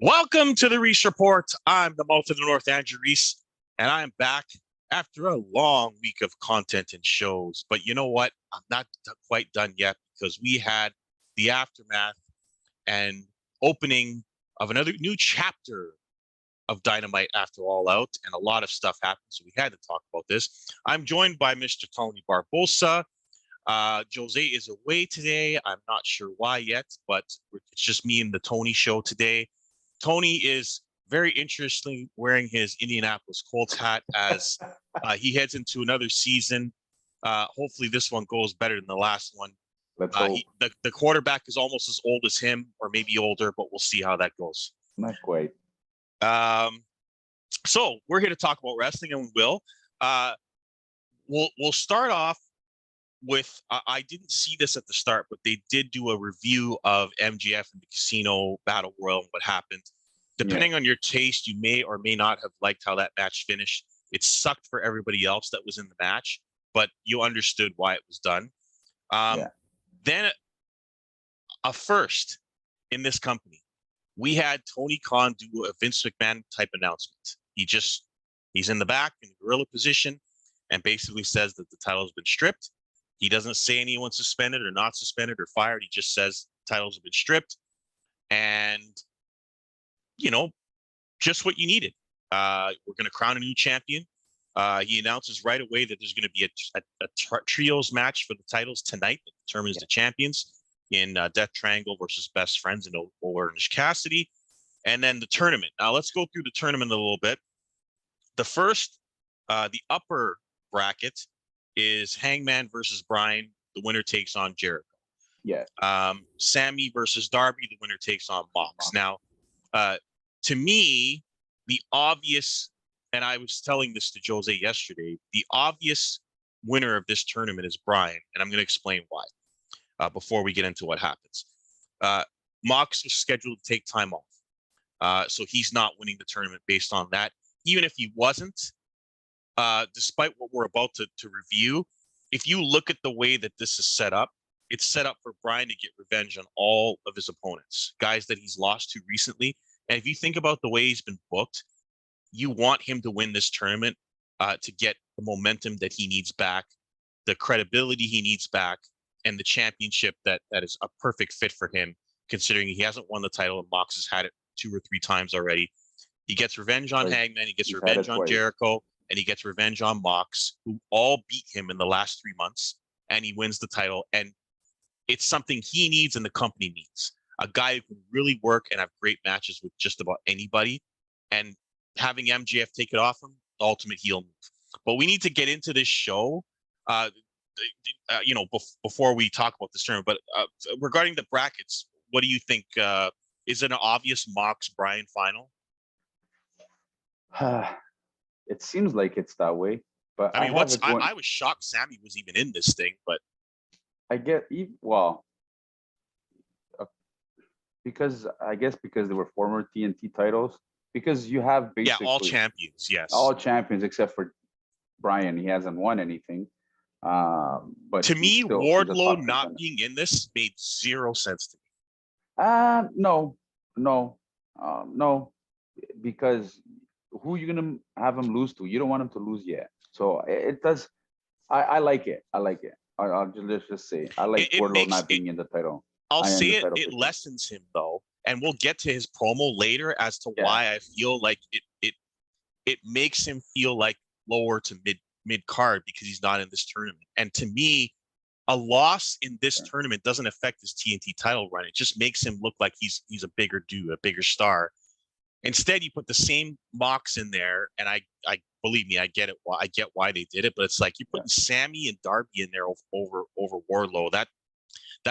Welcome to the Reese Report. I'm the mouth of the North, Andrew Reese, and I'm back after a long week of content and shows. But you know what? I'm not quite done yet because we had the aftermath and opening of another new chapter of Dynamite after All Out, and a lot of stuff happened, so we had to talk about this. I'm joined by Mr. Tony Barbosa. Jose is away today. I'm not sure why yet, but it's just me and the Tony show today. Tony is very interestingly wearing his Indianapolis Colts hat as he heads into another season. Hopefully, this one goes better than the last one. Let's hope. The quarterback is almost as old as him, or maybe older, but we'll see how that goes. Not quite. So we're here to talk about wrestling, and we will. We'll start off with I didn't see this at the start, but they did do a review of MJF and the Casino Battle Royal and what happened. Depending on your taste, you may or may not have liked how that match finished. It sucked for everybody else that was in the match, but you understood why it was done. Then a first in this company, we had Tony Khan do a Vince McMahon type announcement. He's in the back in the gorilla position and basically says that the title has been stripped. He doesn't say anyone's suspended or not suspended or fired. He just says titles have been stripped. And, just what you needed. We're going to crown a new champion. He announces right away that there's going to be a trios match for the titles tonight that determines the champions in Death Triangle versus Best Friends and Orange Cassidy. And then the tournament. Now, let's go through the tournament a little bit. The first, the upper bracket is Hangman versus Bryan. The winner takes on Jericho. Sammy versus Darby. The winner takes on Mox. Now, to me, the obvious, and I was telling this to Jose yesterday, the obvious winner of this tournament is Bryan, and I'm going to explain why before we get into what happens. Mox was scheduled to take time off, so he's not winning the tournament based on that. Even if he wasn't, despite what we're about to review, if you look at the way that this is set up, it's set up for Bryan to get revenge on all of his opponents, guys that he's lost to recently. And if you think about the way he's been booked, you want him to win this tournament to get the momentum that he needs back, the credibility he needs back, and the championship that is a perfect fit for him, considering he hasn't won the title and Mox has had it 2 or 3 times already. He gets revenge on Hangman, he gets revenge on Jericho, and he gets revenge on Mox, who all beat him in the last 3 months, and he wins the title. And it's something he needs and the company needs. A guy who can really work and have great matches with just about anybody. And having MJF take it off him, the ultimate heel move. But we need to get into this show, before we talk about this tournament. But regarding the brackets, what do you think? Is it an obvious Mox Bryan final? It seems like it's that way, but I mean, I was shocked Sammy was even in this thing, but I get because they were former TNT titles. Because you have basically all champions, yes, all champions except for Bryan. He hasn't won anything. But to me, Wardlow not being in this made 0 sense to me. No, because who are you gonna have him lose to? You don't want him to lose yet. So it does. I like it. I'll just say I like Wardlow not being in the title. I'll say it lessens him though, and we'll get to his promo later as to why I feel like it makes him feel like lower to mid card because he's not in this tournament. And to me, a loss in this tournament doesn't affect his TNT title run. It just makes him look like he's a bigger dude, a bigger star. Instead, you put the same Mox in there, and I believe me, I get it. I get why they did it, but it's like you're putting Sammy and Darby in there over Wardlow. That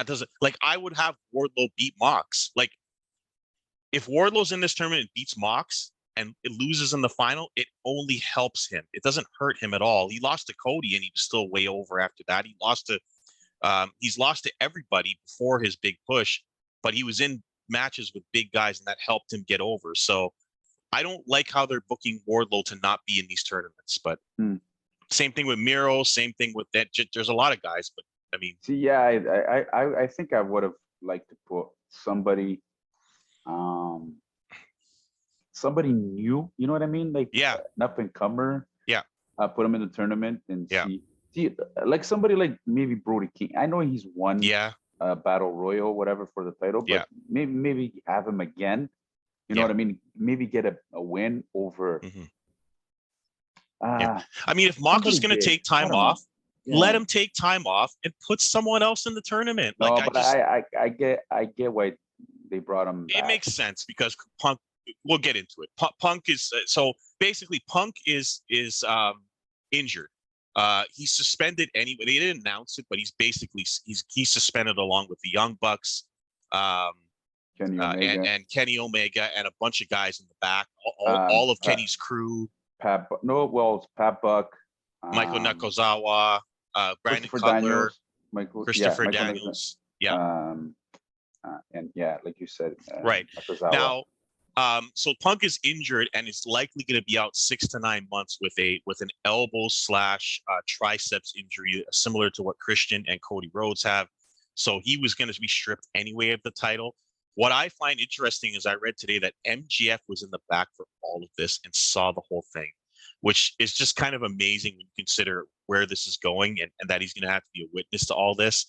doesn't, like, I would have Wardlow beat Mox. Like, if Wardlow's in this tournament and beats Mox and it loses in the final, it only helps him. It doesn't hurt him at all. He lost to Cody and he was still way over after that. He's lost to everybody before his big push, but he was in matches with big guys and that helped him get over. So I don't like how they're booking Wardlow to not be in these tournaments, but same thing with Miro, same thing with that. There's a lot of guys, but I mean, I think I would have liked to put somebody somebody new. You know what I mean? Like an up and comer. Yeah. Put him in the tournament and Yeah. see, like somebody like maybe Brody King. I know he's won battle royal, whatever, for the title, but maybe have him again. You know what I mean? Maybe get a win over. I mean, if Mox is going to take time off, let him take time off and put someone else in the tournament. No, like, but I get why they brought him back. It makes sense because Punk. We'll get into it. Punk is so basically Punk is injured. He's suspended anyway. They didn't announce it, but he's basically he's suspended along with the Young Bucks, Kenny Omega. And Kenny Omega and a bunch of guys in the back. All of Kenny's crew. It's Pat Buck, Michael Nakazawa, Brandon Cutler, Christopher Daniels. And like you said, right Nakazawa. Now, so Punk is injured and is likely going to be out 6 to 9 months with an elbow / triceps injury, similar to what Christian and Cody Rhodes have. So he was going to be stripped anyway of the title. What I find interesting is I read today that MJF was in the back for all of this and saw the whole thing, which is just kind of amazing when you consider where this is going and that he's going to have to be a witness to all this.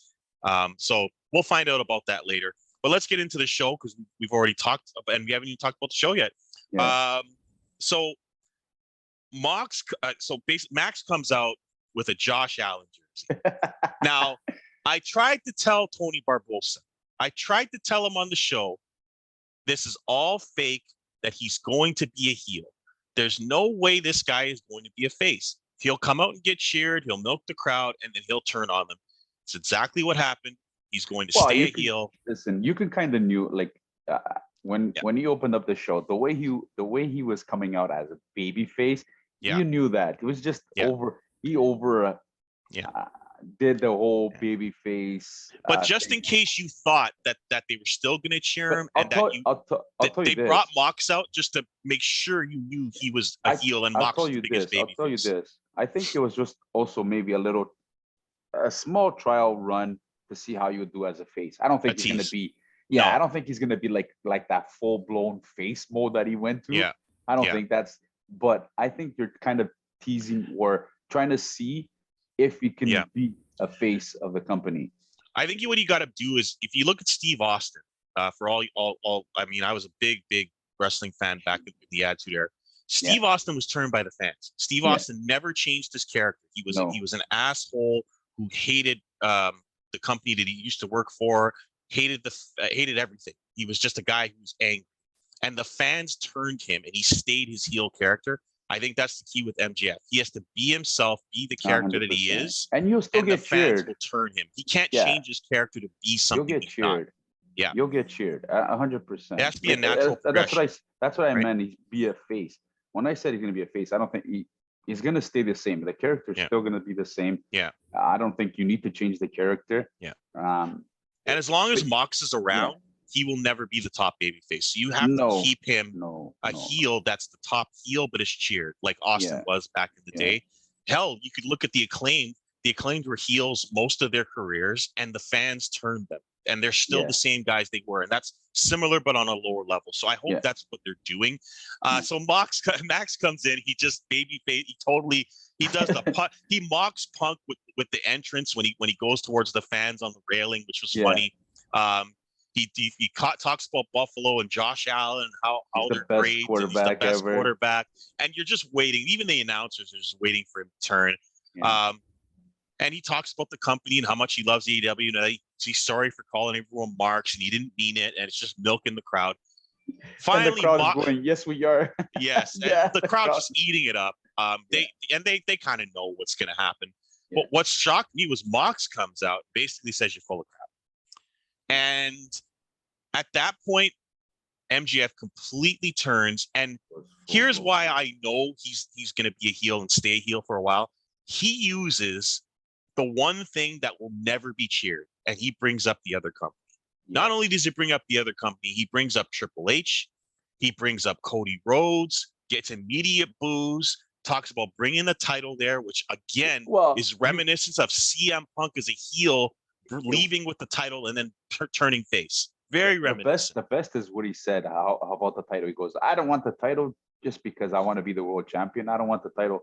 So we'll find out about that later. But let's get into the show because we've already talked and we haven't even talked about the show yet. So Max comes out with a Josh Allen jersey. Now, I tried to tell Tony Barbosa, I tried to tell him on the show, this is all fake, that he's going to be a heel. There's no way this guy is going to be a face. He'll come out and get cheered, he'll milk the crowd, and then he'll turn on them. It's exactly what happened. He's going to stay a heel. Listen, you can kind of knew, like, when he opened up the show, the way he was coming out as a baby face, you knew that. It was just did the whole baby face. But just in case you thought that they were still going to cheer him, they this. brought Mox out just to make sure you knew he was a heel and Mox was the biggest baby face. I'll tell you this. I think it was just also maybe a small trial run to see how you would do as a face. I don't think he's going to be. I don't think he's going to be like that full blown face mode that he went to. I don't think that's. But I think you're kind of teasing or trying to see if he can be a face of the company. I think what you got to do is, if you look at Steve Austin, for all, I mean, I was a big wrestling fan back in the Attitude Era. Steve Austin was turned by the fans. Steve Austin never changed his character. He was an asshole who hated the company that he used to work for, hated everything. He was just a guy who was angry, and the fans turned him, and he stayed his heel character. I think that's the key with MJF. He has to be himself, be the character 100%. That he is, and you'll still get cheered. The fans will turn him. He can't change his character to be something. You'll get cheered. You'll get cheered 100%. It has to be a natural progression. That's what I meant. He's be a face. When I said he's going to be a face, I don't think he's going to stay the same. The character's still going to be the same. I don't think you need to change the character. And as long as Mox is around, he will never be the top baby face. So you have to keep him heel that's the top heel, but is cheered like Austin was back in the day. Hell, you could look at the Acclaimed. The Acclaimed were heels most of their careers, and the fans turned them. And they're still the same guys they were. And that's similar, but on a lower level. So I hope that's what they're doing. So Max comes in. He just baby face. He does the he mocks Punk with the entrance when he goes towards the fans on the railing, which was funny. He talks about Buffalo and Josh Allen, how they're great. He's the best quarterback. And you're just waiting. Even the announcers are just waiting for him to turn. And he talks about the company and how much he loves AEW. And he's sorry for calling everyone Marks, and he didn't mean it. And it's just milking the crowd. Finally, and the crowd is going, yes, we are. Yes. The crowd's just eating it up. They kind of know what's going to happen. But what shocked me was Mox comes out, basically says you're full of crap. And at that point, MJF completely turns. And here's why I know he's going to be a heel and stay a heel for a while. He uses the one thing that will never be cheered, and he brings up the other company. Not only does he bring up the other company, he brings up Triple H. He brings up Cody Rhodes, gets immediate boos, talks about bringing the title there, which again is reminiscence of CM Punk as a heel, leaving with the title and then turning face. Very The reminiscent. best is what he said. How about the title? He goes, I don't want the title just because I want to be the world champion. I don't want the title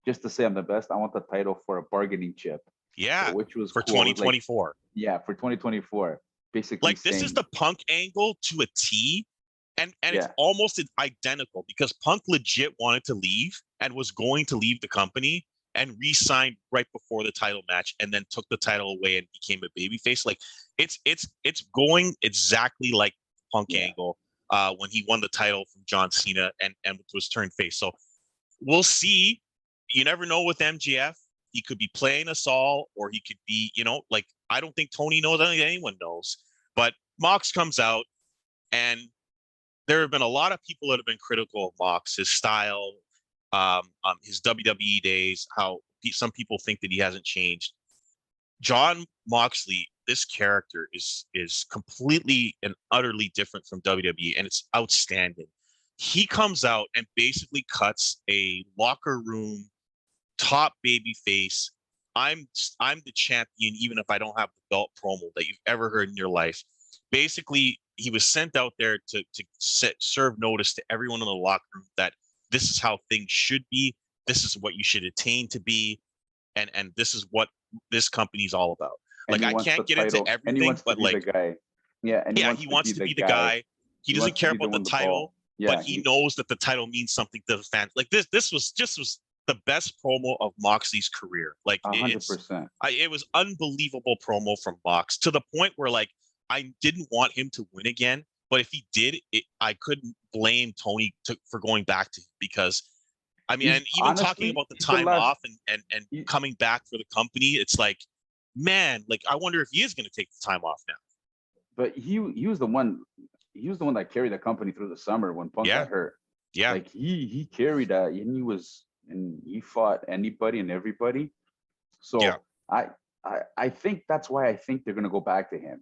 just to say I'm the best. I want the title for a bargaining chip. Yeah, So, which was for cool. It was like, 2024. yeah, for 2024. Basically Like this is saying, the Punk angle to a T, and it's yeah, almost identical because Punk legit wanted to leave and was going to leave the company and re-signed right before the title match, and then took the title away and became a babyface. Like it's going exactly like Punk yeah. angle when he won the title from John Cena and was turned face. So we'll see. You never know with MGF. He could be playing us all, or he could be, like I don't think Tony knows. I don't think anyone knows. But Mox comes out, and there have been a lot of people that have been critical of Mox, his style, his WWE days, how some people think that he hasn't changed. John Moxley, this character is completely and utterly different from WWE, and it's outstanding. He comes out and basically cuts a locker room top baby face. I'm the champion, even if I don't have the belt promo that you've ever heard in your life. Basically, he was sent out there to serve notice to everyone in the locker room that this is how things should be. This is what you should attain to be, and this is what this company's all about. And Like he I wants can't the get into title. And he everything, wants to but be the like, guy. Yeah, and he yeah, wants he to be wants to the be the guy. guy. He He doesn't wants to care be the about the one the title, ball. Yeah, but he knows that the title means something to the fans. Like this was the best promo of Moxley's career. Like 100%. it was unbelievable promo from Mox, to the point where like I didn't want him to win again, but if he did, I couldn't blame Tony for going back to him, because I mean, He's and even talking honestly, about the he's the time last. off and coming back for the company, it's like, man, like I wonder if he is going to take the time off now. But he was the one. He was the one that carried the company through the summer when Punk Yeah, got hurt. yeah, Like he carried that, and he fought anybody and everybody. yeah. So I think that's why I think they're gonna go back to him,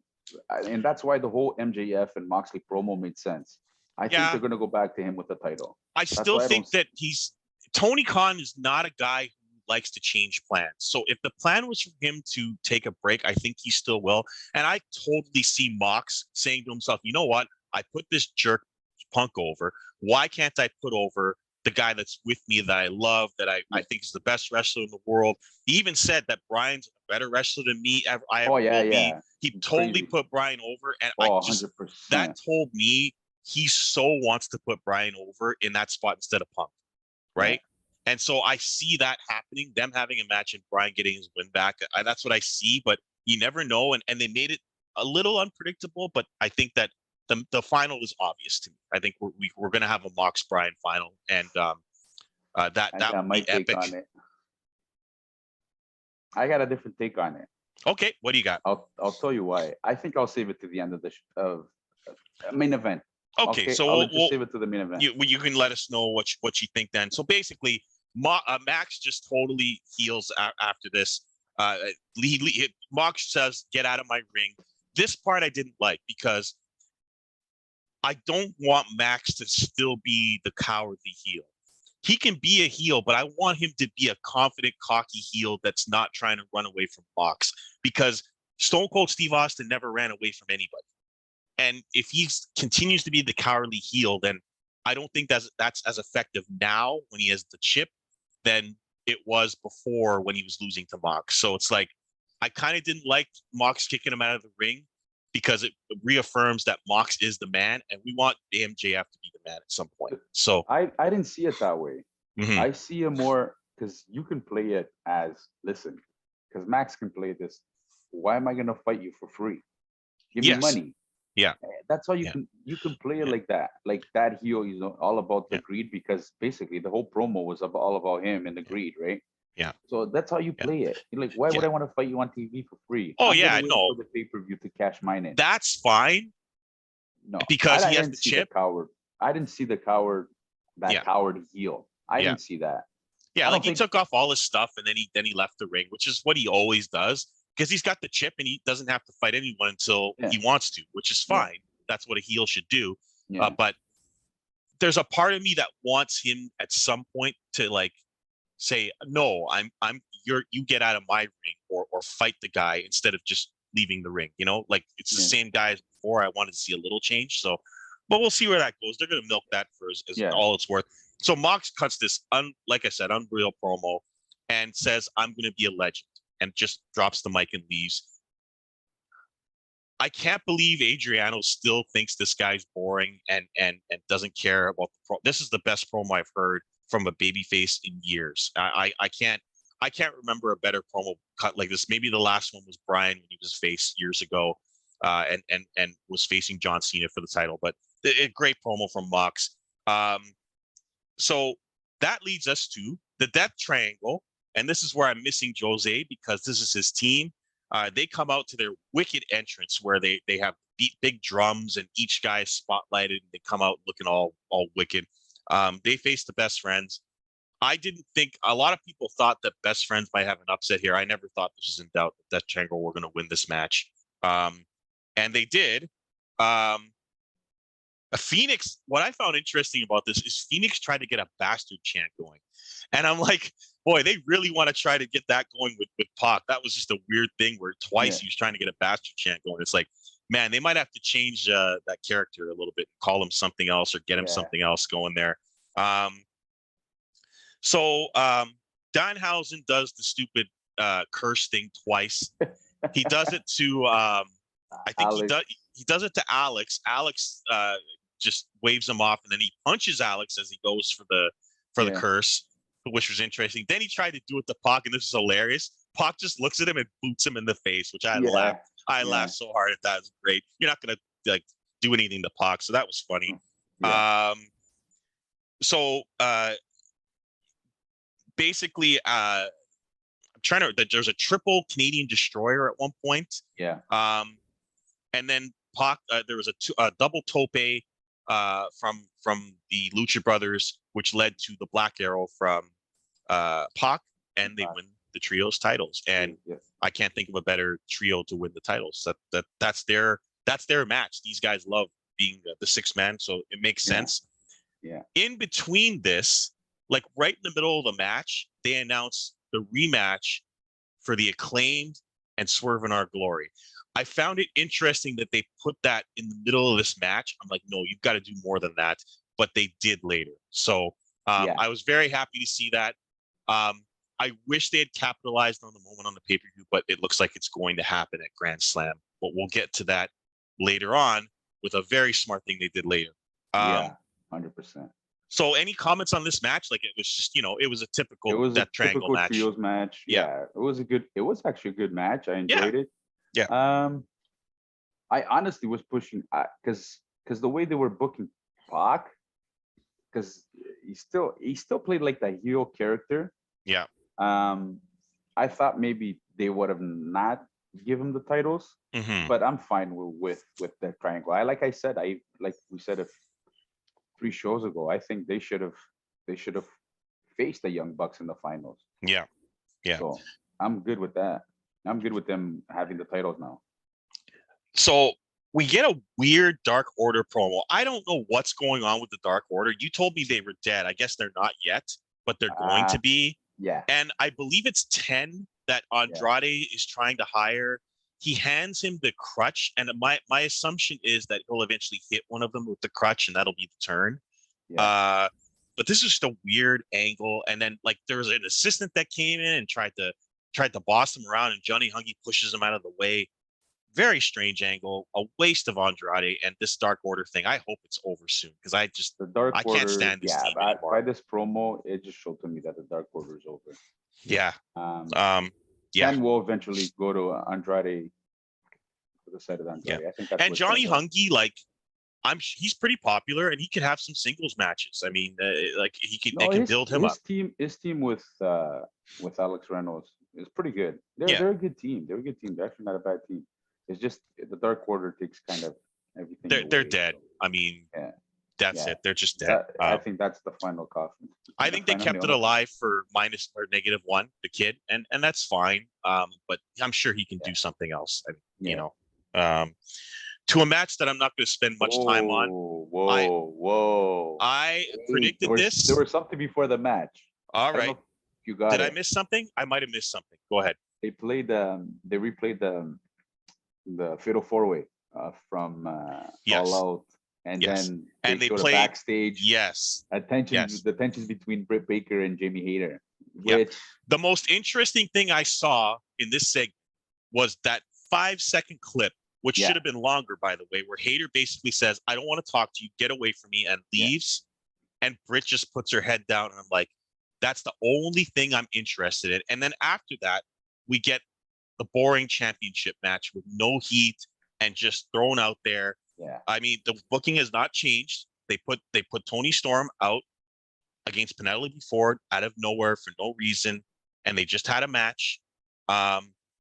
and that's why the whole MJF and Moxley promo made sense. I think Yeah, they're gonna go back to him with the title. I That's still why I think don't. that Tony Khan is not a guy who likes to change plans. So if the plan was for him to take a break, I think he still will. And I totally see Mox saying to himself, you know what? I put this jerk Punk over. Why can't I put over the guy that's with me, that I love, that I think is the best wrestler in the world? He even said that Brian's a better wrestler than me I ever Oh yeah, will be. yeah. He He's totally crazy. put Brian over. And Oh, that 100%. told me he so wants to put Brian over in that spot instead of Punk, Yeah. right? And so I see that happening, them having a match and Brian getting his win back. That's what I see, but you never know. And they made it a little unpredictable, but I think that the final is obvious to me. I think we're going to have a Mox Brian final, and that I would got my be take epic. on it. I got a different take on it. Okay, what do you got? I'll tell you why. I think I'll save it to the end of the main event. Okay, so I'll just save it to the main event. you can let us know what you think then. So basically, Max just totally heals after this. Mox says, "Get out of my ring." This part I didn't like, because I don't want Max to still be the cowardly heel. He can be a heel, but I want him to be a confident, cocky heel that's not trying to run away from Mox, because Stone Cold Steve Austin never ran away from anybody. And if he continues to be the cowardly heel, then I don't think that's as effective now when he has the chip than it was before when he was losing to Mox. So it's like, I kind of didn't like Mox kicking him out of the ring, because it reaffirms that Mox is the man, and we want MJF to be the man at some point. So I didn't see it that way. mm-hmm. I see it more because you can play it as, listen, because Max can play this. Why am I going to fight you for free? Give me money. Yeah. That's how you can play it like that. Like that heel is all about the greed, because basically the whole promo was all about him and the greed, right? Yeah. So that's how you play it. You're like, why would I want to fight you on TV for free? Oh, I'm yeah, gonna wait no. until the pay-per-view to cash mine in. That's fine. No, because I he has didn't the see chip. the coward. I didn't see the coward. Coward heel. I didn't see that. Yeah, like he took off all his stuff and then he left the ring, which is what he always does, because he's got the chip and he doesn't have to fight anyone until he wants to, which is fine. Yeah. That's what a heel should do. Yeah. But there's a part of me that wants him at some point to like say, no, you get out of my ring, or fight the guy, instead of just leaving the ring. You know, like it's the Yeah. same guy as before. I wanted to see a little change. So, but we'll see where that goes. They're going to milk that for as all it's worth. So Mox cuts this, like I said, unreal promo and says, "I'm going to be a legend," and just drops the mic and leaves. I can't believe Adriano still thinks this guy's boring and doesn't care about the pro. This is the best promo I've heard from a babyface in years. I can't remember a better promo cut like this. Maybe the last one was Brian when he was face years ago, and was facing John Cena for the title. But a great promo from Mox. So that leads us to the Death Triangle, and this is where I'm missing Jose because this is his team. They come out to their wicked entrance where they have big drums and each guy is spotlighted. And they come out looking all wicked. They face the Best Friends. I didn't think a lot of people thought that Best Friends might have an upset here. I never thought this was in doubt that Death Triangle were going to win this match, and they did. Phoenix. What I found interesting about this is Phoenix tried to get a bastard chant going, and I'm like, boy, they really want to try to get that going with Pac. That was just a weird thing where twice he was trying to get a bastard chant going. It's like, man, they might have to change that character a little bit, call him something else or get him something else going there. So Danhausen does the stupid curse thing twice. He does it to I think he does it to Alex. Alex just waves him off, and then he punches Alex as he goes for the curse, which was interesting. Then he tried to do it to Pac, and this is hilarious. Pac just looks at him and boots him in the face, which I laughed. I laughed so hard at that. It's great. You're not gonna like do anything to Pac, so that was funny. Basically, I'm trying to. There's a triple Canadian destroyer at one point. And then Pac, there was a double tope from the Lucha Brothers, which led to the Black Arrow from Pac, and they win the trios titles. And I can't think of a better trio to win the titles. That's their match. These guys love being the six man, so it makes sense. In between this, like right in the middle of the match, they announced the rematch for the Acclaimed and Swerve in Our Glory. I found it interesting that they put that in the middle of this match. I'm like, no, you've got to do more than that. But they did later. So I was very happy to see that. I wish they had capitalized on the moment on the pay-per-view, but it looks like it's going to happen at Grand Slam. But we'll get to that later on with a very smart thing they did later. 100%. So any comments on this match? Like it was just, it was a typical Death Triangle match. Trios match. It was actually a good match. I enjoyed it. I honestly was pushing because the way they were booking Pac, because he still played like the heel character. I thought maybe they would have not give him the titles, but I'm fine with that triangle. Like we said 3 shows ago, I think they should have faced the Young Bucks in the finals. So I'm good with that. I'm good with them having the titles now. So we get a weird Dark Order promo. I don't know what's going on with the Dark Order. You told me they were dead. I guess they're not yet, but they're going to be. And I believe it's 10 that Andrade is trying to hire. He hands him the crutch, and my assumption is that he'll eventually hit one of them with the crutch, and that'll be the turn. But this is just a weird angle. And then like there was an assistant that came in and tried to boss him around, and Johnny Hungy pushes him out of the way. Very strange angle, a waste of Andrade, and this Dark Order thing. I hope it's over soon because I can't stand this team anymore. By this promo, it just showed to me that the Dark Order is over. Ken will eventually go to Andrade for the side of Andrade. I think that's and Johnny Hungy, like he's pretty popular, and he could have some singles matches. I mean, like they can build him up. His team with Alex Reynolds is pretty good. They're a good team. They're a good team. They're actually not a bad team. It's just the Dark Order takes kind of everything. They're dead. So, I mean, that's it. They're just dead. I think that's the final coffin. I think they kept it alive for -1, the kid, and that's fine. But I'm sure he can do something else. To a match that I'm not going to spend much time on. I predicted this. There was something before the match. All right. You got Did I miss something? I might have missed something. Go ahead. They replayed the Fatal 4-Way from Yes. All Out, and Yes. then And they showed a played. backstage Yes. Yes. the tensions between Britt Baker and Jamie Hayter, Yeah. which The most interesting thing I saw in this segment was that 5-second clip, which Yeah. should have been longer, by the way, where Hayter basically says, "I don't want to talk to you. Get away from me," and leaves. And Britt just puts her head down, and I'm like, that's the only thing I'm interested in. And then after that, we get the boring championship match with no heat and just thrown out there. Yeah. I mean, the booking has not changed. They put Toni Storm out against Penelope Ford out of nowhere for no reason, and they just had a match.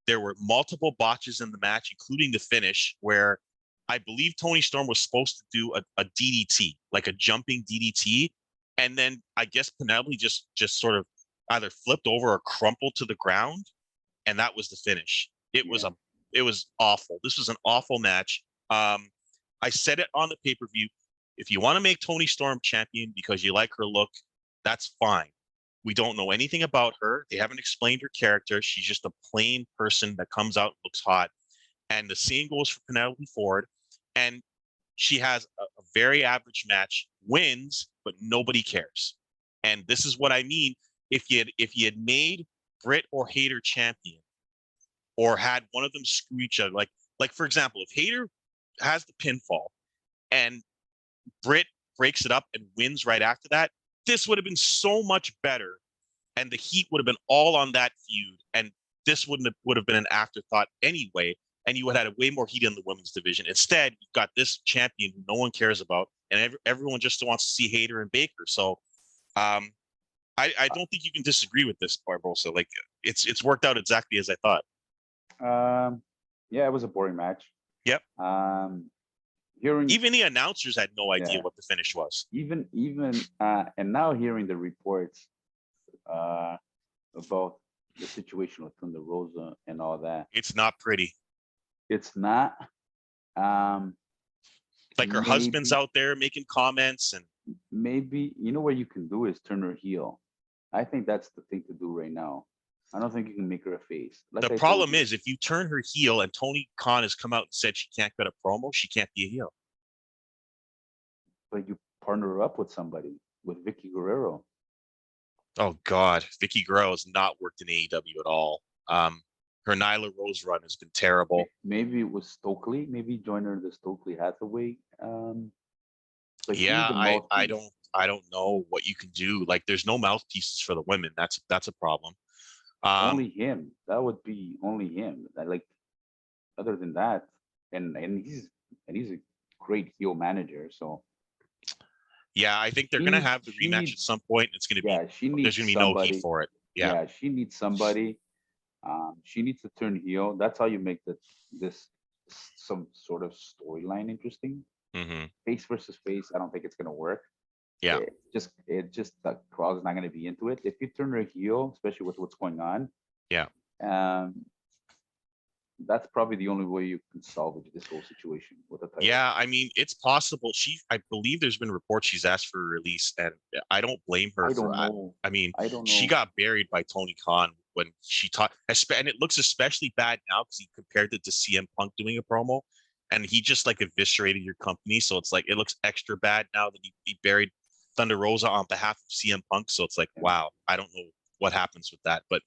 There were multiple botches in the match, including the finish, where I believe Toni Storm was supposed to do a DDT, like a jumping DDT, and then I guess Penelope just sort of either flipped over or crumpled to the ground, and that was the finish. It was awful. This was an awful match. I said it on the pay-per-view. If you want to make Toni Storm champion because you like her look, that's fine. We don't know anything about her. They haven't explained her character. She's just a plain person that comes out and looks hot. And the same goes for Penelope Ford. And she has a very average match, wins, but nobody cares. And this is what I mean. If you had made Britt or Hayter champion, or had one of them screw each other, like for example, if Hayter has the pinfall and Britt breaks it up and wins right after that, this would have been so much better, and the heat would have been all on that feud, and this would have been an afterthought anyway, and you would have had way more heat in the women's division. Instead, you've got this champion who no one cares about, and everyone just wants to see Hayter and Baker. So, I don't think you can disagree with this, Barbosa. Like it's worked out exactly as I thought. Yeah, it was a boring match. Yep. Hearing even the announcers had no idea Yeah. what the finish was. even and now hearing the reports about the situation with Thunder Rosa and all that, It's not pretty. it's not. Like her husband's out there making comments, and Maybe you know what you can do is turn her heel. I think that's the thing to do right now. I don't think you can make her a face. Like the I told problem you, is if you turn her heel and Tony Khan has come out and said she can't cut a promo, she can't be a heel. but you partner her up with somebody, with Vicky Guerrero. Oh God, Vicky Guerrero has not worked in AEW at all. Her Nyla Rose run has been terrible. Maybe it was Stokely. Maybe join her in the Stokely Hathaway. But Yeah, she's the I mouthpiece. don't know what you can do. Like, there's no mouthpieces for the women. That's a problem. Only him. That would be only him. Like, other than that, and he's a great heel manager. So yeah, I think they're gonna have the she rematch needs, at some point. It's gonna be she there's needs gonna be no heat somebody. for it. Yeah. She needs somebody. She needs to turn heel. That's how you make this some sort of storyline interesting. Hmm. Face versus face. I don't think it's gonna work. Yeah. It just the crowd is not gonna be into it. If you turn her heel, especially with what's going on, Yeah. That's probably the only way you can salvage this whole situation with a title. Yeah, I mean, it's possible. I believe there's been reports she's asked for a release, and I don't blame her I for don't that. know. I mean, I don't she know. got buried by Tony Khan when she talked, and it looks especially bad now because he compared it to CM Punk doing a promo, and he just like eviscerated your company. So it's like it looks extra bad now that he buried Thunder Rosa on behalf of CM Punk. So it's like, wow, I don't know what happens with that, but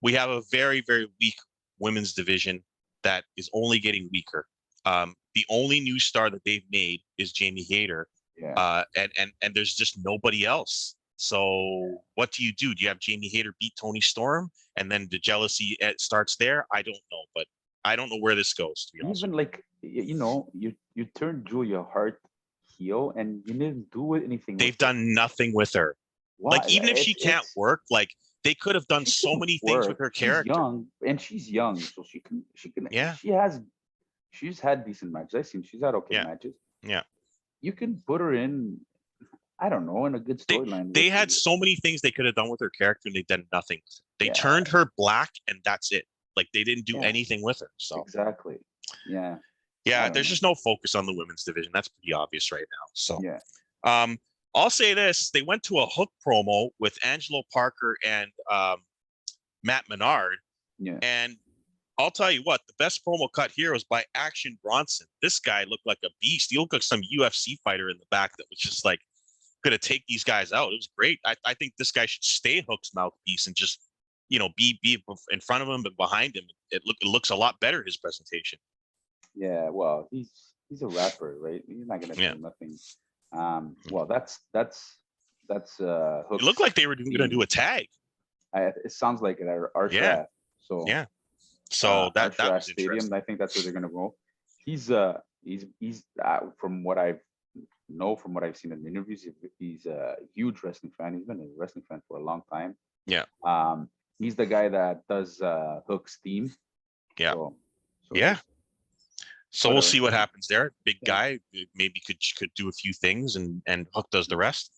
we have a very, very weak women's division that is only getting weaker. The only new star that they've made is Jamie Hayter, and there's just nobody else. So what do? Do you have Jamie Hayter beat Toni Storm, and then the jealousy starts there? I don't know, but I don't know where this goes. To be honest, Even like you turned Julia Hart heel and you didn't do anything. They've done nothing with her. Why? Like, even if she can't work, like they could have done so many things with her character. She's young, so she can. Yeah. She's had decent matches. I've seen she's had okay matches. Yeah. You can put her in, I don't know, in a good storyline. They had so many things they could have done with her character, and they've done nothing. They turned her black, and that's it. Like, they didn't do anything with her. So exactly. Yeah. Yeah, there's just no focus on the women's division. That's pretty obvious right now. So yeah. I'll say this: they went to a Hook promo with Angelo Parker and Matt Menard, yeah, and I'll tell you what, the best promo cut here was by Action Bronson. This guy looked like a beast. He looked like some UFC fighter in the back that was just like going to take these guys out. It was great. I think this guy should stay Hook's mouthpiece and just, be in front of him and behind him. It looks a lot better, his presentation. Yeah, well, he's a rapper, right? He's not gonna do nothing. Well, that's Hook's It looked like they were going to do a tag. It sounds like it at our Yeah. So yeah. So that was Stadium. I think that's where they're gonna go. He's from what I've seen in interviews, he's a huge wrestling fan. He's been a wrestling fan for a long time. Yeah. He's the guy that does Hook's theme. Yeah. So yeah. So we'll see what happens there. Big guy, maybe could do a few things, and Hook does the rest.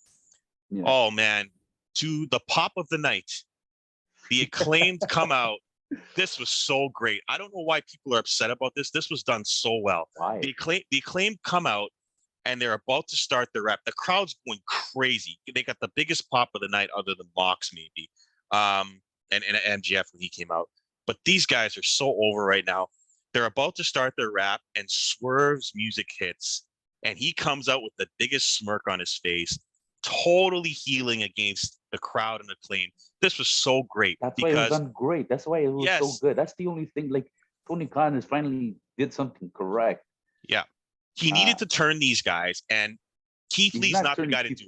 Yeah. Oh man, to the pop of the night, the Acclaimed come out. This was so great. I don't know why people are upset about this. This was done so well. Why? The Acclaimed come out, and they're about to start the rap. The crowd's going crazy. They got the biggest pop of the night, other than Mox maybe, and MGF when he came out. But these guys are so over right now. They're about to start their rap, and Swerve's music hits, and he comes out with the biggest smirk on his face, totally healing against the crowd and Acclaim. This was so great. That's why it was done great. That's why it was so good. That's the only thing. Like, Tony Khan has finally did something correct. Yeah, he needed to turn these guys, and Keith Lee's not the guy to do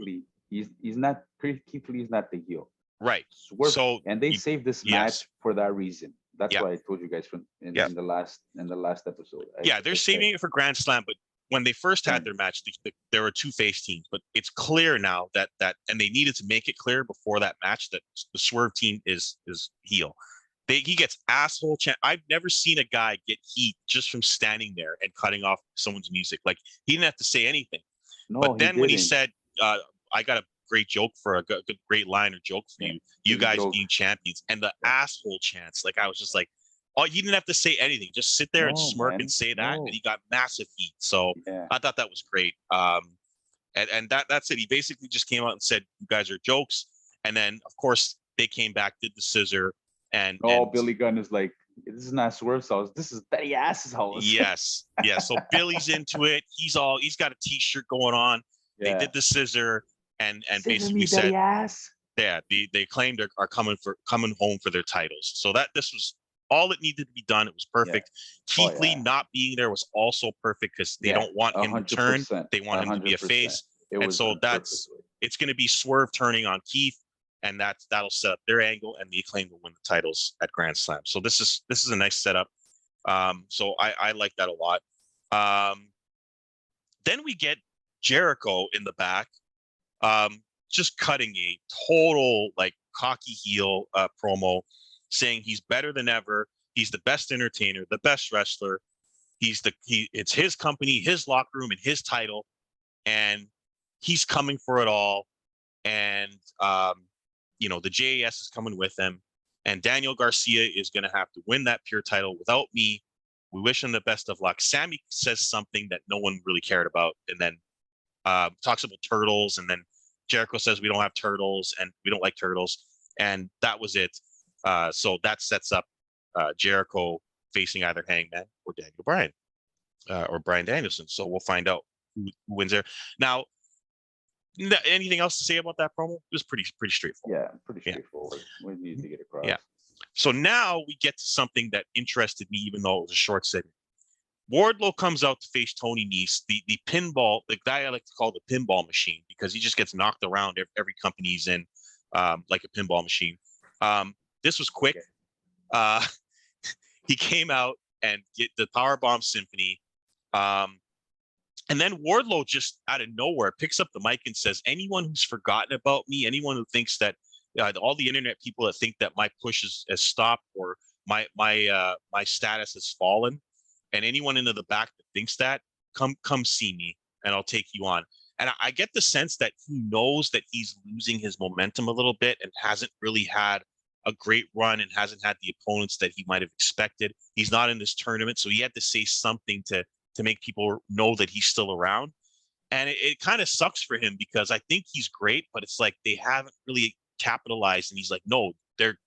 it. He's not. Keith Lee is not the heel. Right. So and they saved this match for that reason. That's why I told you guys in the last episode. They're saving it for Grand Slam, but when they first had their match, there were two face teams. But it's clear now that and they needed to make it clear before that match that the Swerve team is heel. He gets asshole chant. I've never seen a guy get heat just from standing there and cutting off someone's music. Like, he didn't have to say anything. No, but then when he said, "I got a great joke for a good great line or joke for you guys being champions," and the asshole chants, like, I was just like, oh, you didn't have to say anything, just sit there and smirk and say that, and he got massive heat. So I thought that was great. And that's it. He basically just came out and said, "You guys are jokes," and then of course they came back, did the scissor, and Billy Gunn is like, "This is not Swerve's house. This is Betty Ass's house." Yes. So Billy's into it. He's got a T-shirt going on. They did the scissor. And basically said, they claimed are coming home for their titles. So this was all that needed to be done. It was perfect. Keith Lee not being there was also perfect, because they don't want him to turn. They want him to be a face. And so it's going to be Swerve turning on Keith, and that'll set up their angle, and the Acclaim will win the titles at Grand Slam. So this is a nice setup. So I like that a lot. Then we get Jericho in the back. Just cutting a total like cocky heel promo, saying he's better than ever. He's the best entertainer, the best wrestler. It's his company, his locker room, and his title, and he's coming for it all. And the JAS is coming with him, and Daniel Garcia is going to have to win that pure title without me. We wish him the best of luck. Sammy says something that no one really cared about, and then talks about turtles, and then Jericho says we don't have turtles and we don't like turtles, and that was it. So that sets up Jericho facing either Hangman or Daniel Bryan or Bryan Danielson. So we'll find out who wins there. Now, anything else to say about that promo? It was pretty straightforward. Yeah, pretty straightforward. We need to get across. Yeah. So now we get to something that interested me, even though it was a short segment. Wardlow comes out to face Tony Nese, the pinball, the guy I like to call the pinball machine, because he just gets knocked around every company he's in, like a pinball machine. This was quick. He came out and get the Powerbomb Symphony. And then Wardlow just out of nowhere picks up the mic and says, "Anyone who's forgotten about me, anyone who thinks that all the internet people that think that my push has stopped, or my status has fallen, and anyone into the back that thinks that, come see me and I'll take you on." And I get the sense that he knows that he's losing his momentum a little bit and hasn't really had a great run and hasn't had the opponents that he might have expected. He's not in this tournament, so he had to say something to make people know that he's still around. And it kind of sucks for him, because I think he's great, but it's like they haven't really capitalized. And he's like, no, they're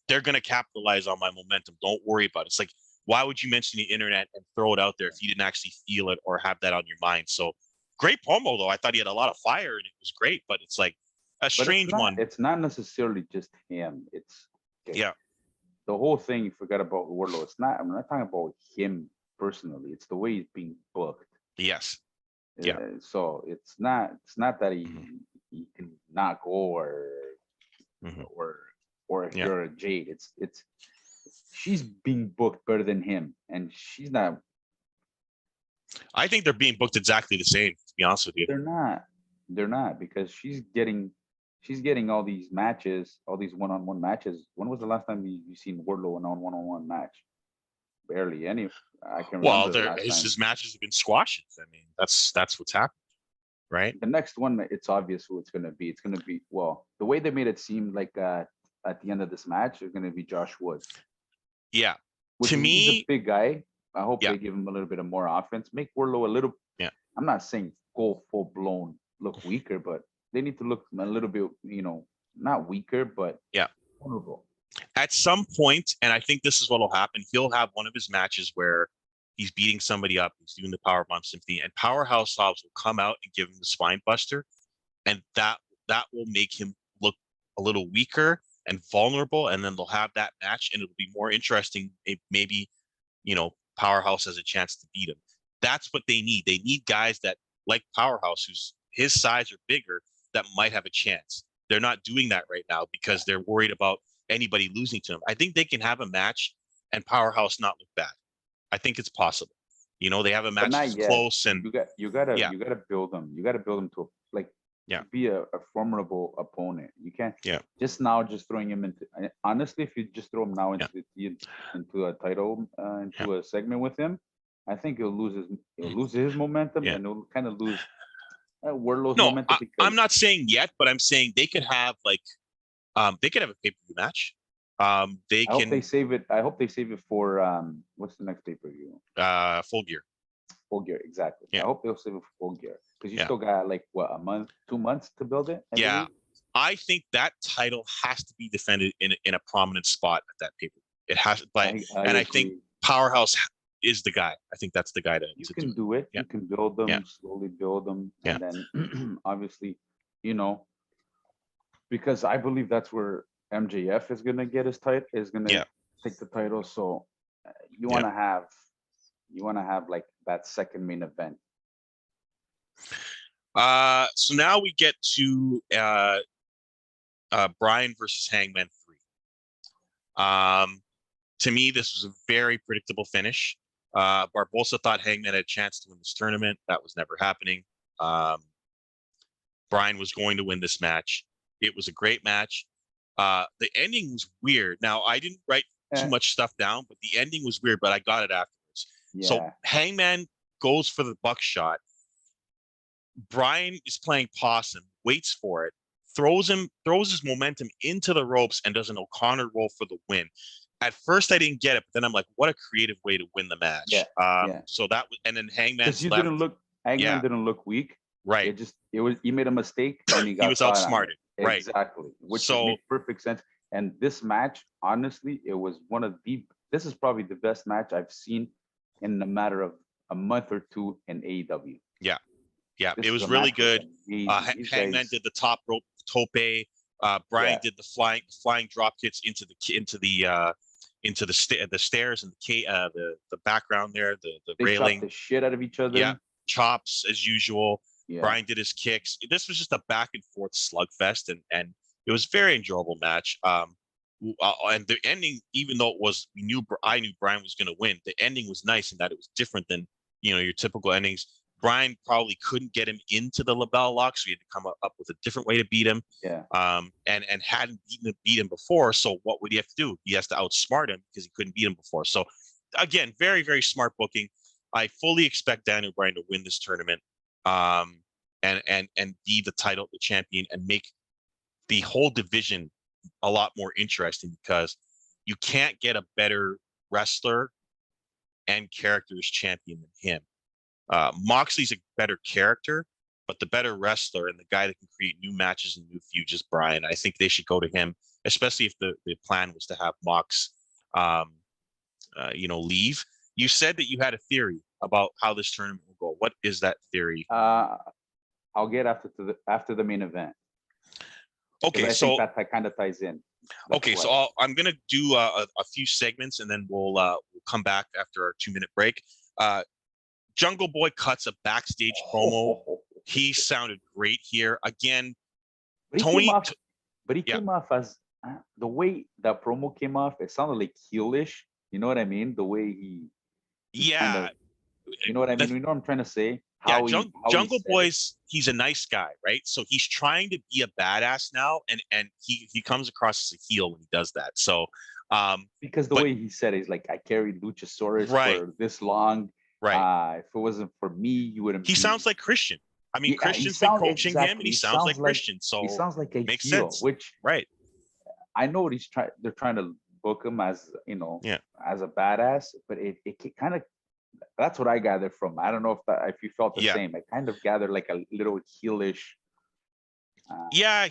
going to capitalize on my momentum. Don't worry about it. It's like, why would you mention the internet and throw it out there if you didn't actually feel it or have that on your mind? So great promo though. I thought he had a lot of fire and it was great, but it's like a strange one. It's not necessarily just him. It's yeah. The whole thing you forgot about Wardlow. I'm not talking about him personally. It's the way he's being booked. Yes. Yeah. So it's not that he can not go or if you're a Jade. It's she's being booked better than him, and she's not. I think they're being booked exactly the same, to be honest with you. They're not because she's getting all these matches, all these one-on-one matches. When was the last time you seen Wardlow in a one-on-one match? Barely any. I can remember. Well, his matches have been squashed. I mean, that's what's happened, right? The next one, it's obvious who it's going to be. It's going to be, well, the way they made it seem like at the end of this match is going to be Josh Woods. Yeah. He's a big guy. I hope they give him a little bit of more offense. Make Wardlow a little. Yeah. I'm not saying go full blown, look weaker, but they need to look a little bit, not weaker, but vulnerable. At some point, and I think this is what will happen, he'll have one of his matches where he's beating somebody up, he's doing the Powerbomb Symphony, and Powerhouse Hobbs will come out and give him the Spine Buster, and that will make him look a little weaker and vulnerable, and then they'll have that match, and it'll be more interesting. Maybe, Powerhouse has a chance to beat him. That's what they need. They need guys that, like Powerhouse, who's his size or bigger, that might have a chance. They're not doing that right now because they're worried about anybody losing to him. I think they can have a match and Powerhouse not look bad. I think it's possible. They have a match that's close, and you gotta build them. You gotta build them to be a formidable opponent. You can't just throwing him into. Honestly, if you just throw him now into a title into a segment with him, I think he'll lose his momentum, and he'll kind of lose Wardlow's momentum. I'm not saying yet, but I'm saying they could have a pay-per-view match. I hope they save it for what's the next pay-per-view? Full Gear. Full Gear, exactly. Yeah. I hope they'll save it for Full Gear because you still got a month, 2 months to build it. I believe. I think that title has to be defended in a prominent spot at that pay-per-view. It has, I think Powerhouse is the guy. I think that's the guy to can do it. You can build them, slowly build them, and then obviously, because I believe that's where MJF is gonna get his title. Is gonna take the title. So you want to have like that second main event. So now we get to Bryan versus Hangman 3. To me, this was a very predictable finish. Barbosa thought Hangman had a chance to win this tournament. That was never happening. Bryan was going to win this match. It was a great match. The ending was weird. Now, I didn't write too much stuff down, but the ending was weird, but I got it afterwards. Yeah. So Hangman goes for the buckshot. Bryan is playing possum, waits for it, throws his momentum into the ropes, and does an O'Connor roll for the win. At first, I didn't get it, but then I'm like, what a creative way to win the match. So that was, and then Hangman didn't look weak. Right. He made a mistake and he was outsmarted. Right. Exactly. Which made perfect sense. And this match, honestly, it was this is probably the best match I've seen in a matter of a month or two in AEW. Yeah. Yeah. It was really good. Hangman did the top rope tope. Bryan did the flying drop kicks into the stairs and the background there, the railing. Chopped the shit out of each other. Yeah. Chops as usual. Yeah. Bryan did his kicks. This was just a back and forth slugfest, and it was a very enjoyable match. And the ending, even though I knew Bryan was going to win, the ending was nice in that it was different than your typical endings. Bryan probably couldn't get him into the label lock, so he had to come up with a different way to beat him. Yeah. And hadn't beat him before, so what would he have to do? He has to outsmart him because he couldn't beat him before. So again, very, very smart booking. I fully expect Daniel Bryan to win this tournament, and be the champion, and make the whole division a lot more interesting, because you can't get a better wrestler and character as champion than him. Moxley's a better character, but the better wrestler and the guy that can create new matches and new feuds is Bryan. I think they should go to him, especially if the plan was to have Mox leave. You said that you had a theory about how this tournament will go. What is that theory? I'll get after the main event. Okay, I think that kind of ties in. Okay, so I'm gonna do a few segments, and then we'll come back after our 2-minute break. Jungle Boy cuts a backstage promo. He sounded great here again. But he came off as the way that promo came off. It sounded like heelish. You know what I mean? The way he yeah, you know what I mean? You know what I'm trying to say? Jungle Boy's he's a nice guy, right? So he's trying to be a badass now, and he comes across as a heel when he does that. So because the way he said it is like, I carried Luchasaurus for this long. Right. If it wasn't for me, you wouldn't. He sounds like Christian. I mean, Christian's been coaching him, and he sounds like Christian. So he sounds like a makes heel, sense. Which right. I know what they're trying to book him as, as a badass, but it kind of, that's what I gathered from. I don't know if you felt the same. I kind of gathered like a little heelish. I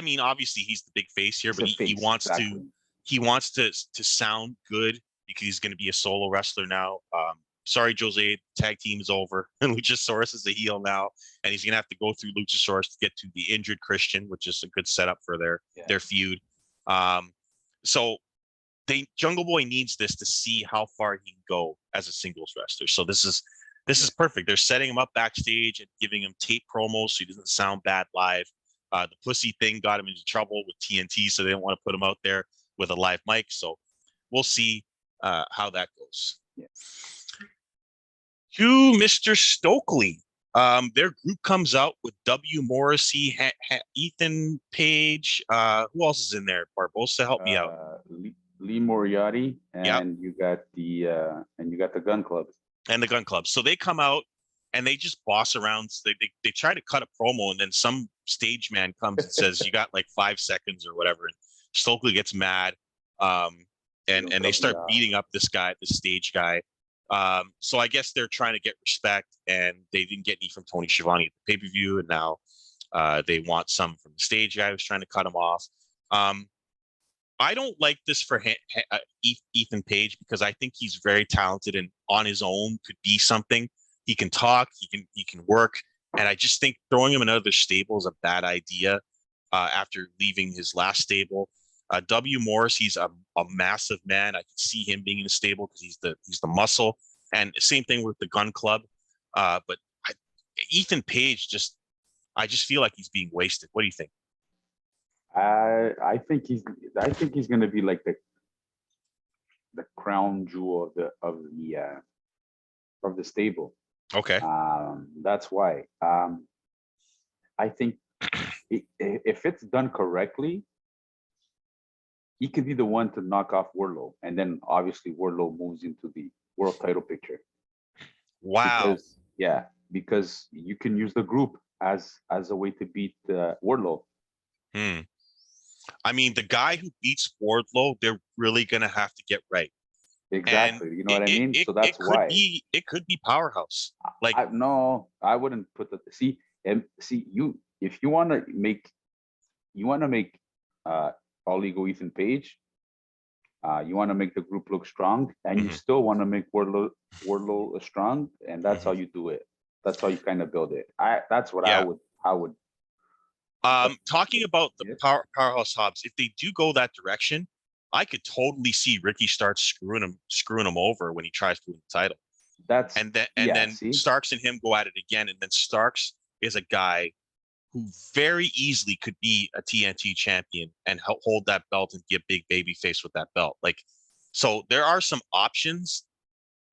mean, obviously he's the big face here, but he wants to sound good because he's going to be a solo wrestler now. Sorry, Jose, tag team is over. And Luchasaurus is a heel now, and he's going to have to go through Luchasaurus to get to the injured Christian, which is a good setup for their feud. So Jungle Boy needs this to see how far he can go as a singles wrestler. So this is perfect. They're setting him up backstage and giving him tape promos so he doesn't sound bad live. The pussy thing got him into trouble with TNT, so they didn't want to put him out there with a live mic. So we'll see how that goes. Yeah. To Mr. Stokely. Their group comes out with W. Morrissey, Ethan Page. Who else is in there? Barbosa, help me out. Lee Moriarty, and you got the Gun Club. And the Gun Club. So they come out and they just boss around. They try to cut a promo, and then some stage man comes and says, "You got like 5 seconds or whatever." And Stokely gets mad, and they start beating up this stage guy. So I guess they're trying to get respect, and they didn't get any from Tony Schiavone at the pay-per-view, and now they want some from the stage guy who's trying to cut him off. I don't like this for Ethan Page because I think he's very talented and on his own could be something. He can talk, he can work, and I just think throwing him in another stable is a bad idea after leaving his last stable. W. Morris, he's a massive man. I can see him being in the stable because he's the muscle, and same thing with the Gun Club. But Ethan Page, I just feel like he's being wasted. What do you think? I think he's going to be like the crown jewel of the stable. Okay. That's why. I think if it's done correctly, he could be the one to knock off Wardlow, and then obviously Wardlow moves into the world title picture. Wow. Because you can use the group as a way to beat Wardlow. I mean, the guy who beats Wardlow, they're really gonna have to get right. Exactly. You know what I mean? So that's why it could be Powerhouse. Like I wouldn't put that. See, you if you want to make All Ego Ethan Page, you want to make the group look strong, and you still want to make Wardlow strong, and that's how you do it. That's how you kind of build it. That's what I would. Talking about the Powerhouse Hobbs, if they do go that direction, I could totally see Ricky start screwing him over when he tries to win the title. Then Starks and him go at it again, and then Starks is a guy who very easily could be a TNT champion and hold that belt and get big baby face with that belt. Like, so there are some options.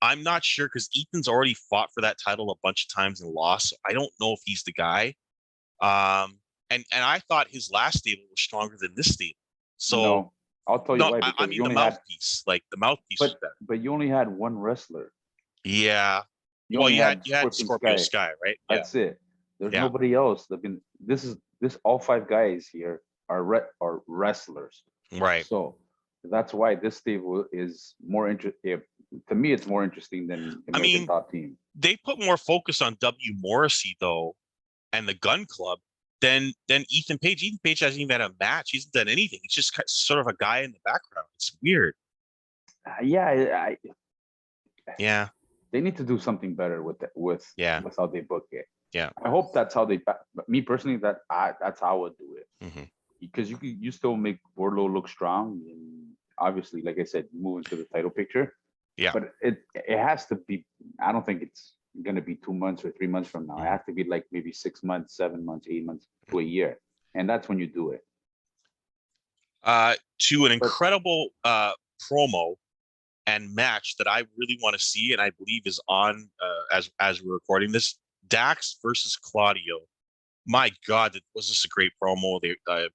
I'm not sure because Ethan's already fought for that title a bunch of times and lost. So I don't know if he's the guy. And I thought his last stable was stronger than this stable. So no, I'll tell you why. Because I mean the mouthpiece, was better. But you only had one wrestler. Yeah. You had Scorpio Sky, right? That's it. There's nobody else. All 5 guys here are wrestlers. Right. So that's why this stable is more interesting. To me, it's more interesting than American Top Team. They put more focus on W. Morrissey though, and the Gun Club than Ethan Page. Ethan Page hasn't even had a match. He hasn't done anything. He's just sort of a guy in the background. It's weird. Yeah, Yeah. they need to do something better with with how they book it. Yeah. I hope that's how they. Me personally, that's how I would do it. Mm-hmm. Because you still make Wardlow look strong, and obviously, like I said, move into the title picture. Yeah. But it has to be. I don't think it's gonna be 2 months or 3 months from now. It has to be like maybe 6 months, 7 months, 8 months to a year, and that's when you do it. To an incredible promo and match that I really want to see, and I believe is on as we're recording this, Dax versus Claudio. My God, was this a great promo?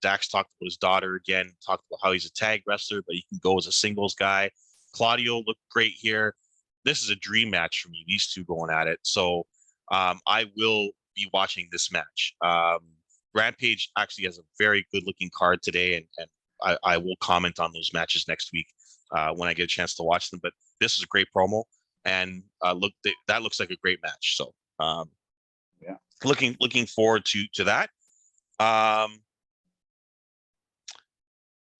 Dax talked about his daughter again, talked about how he's a tag wrestler, but he can go as a singles guy. Claudio looked great here. This is a dream match for me, these two going at it. So I will be watching this match. Rampage actually has a very good looking card today, and I will comment on those matches next week when I get a chance to watch them. But this is a great promo, and that looks like a great match. So yeah, looking forward to that.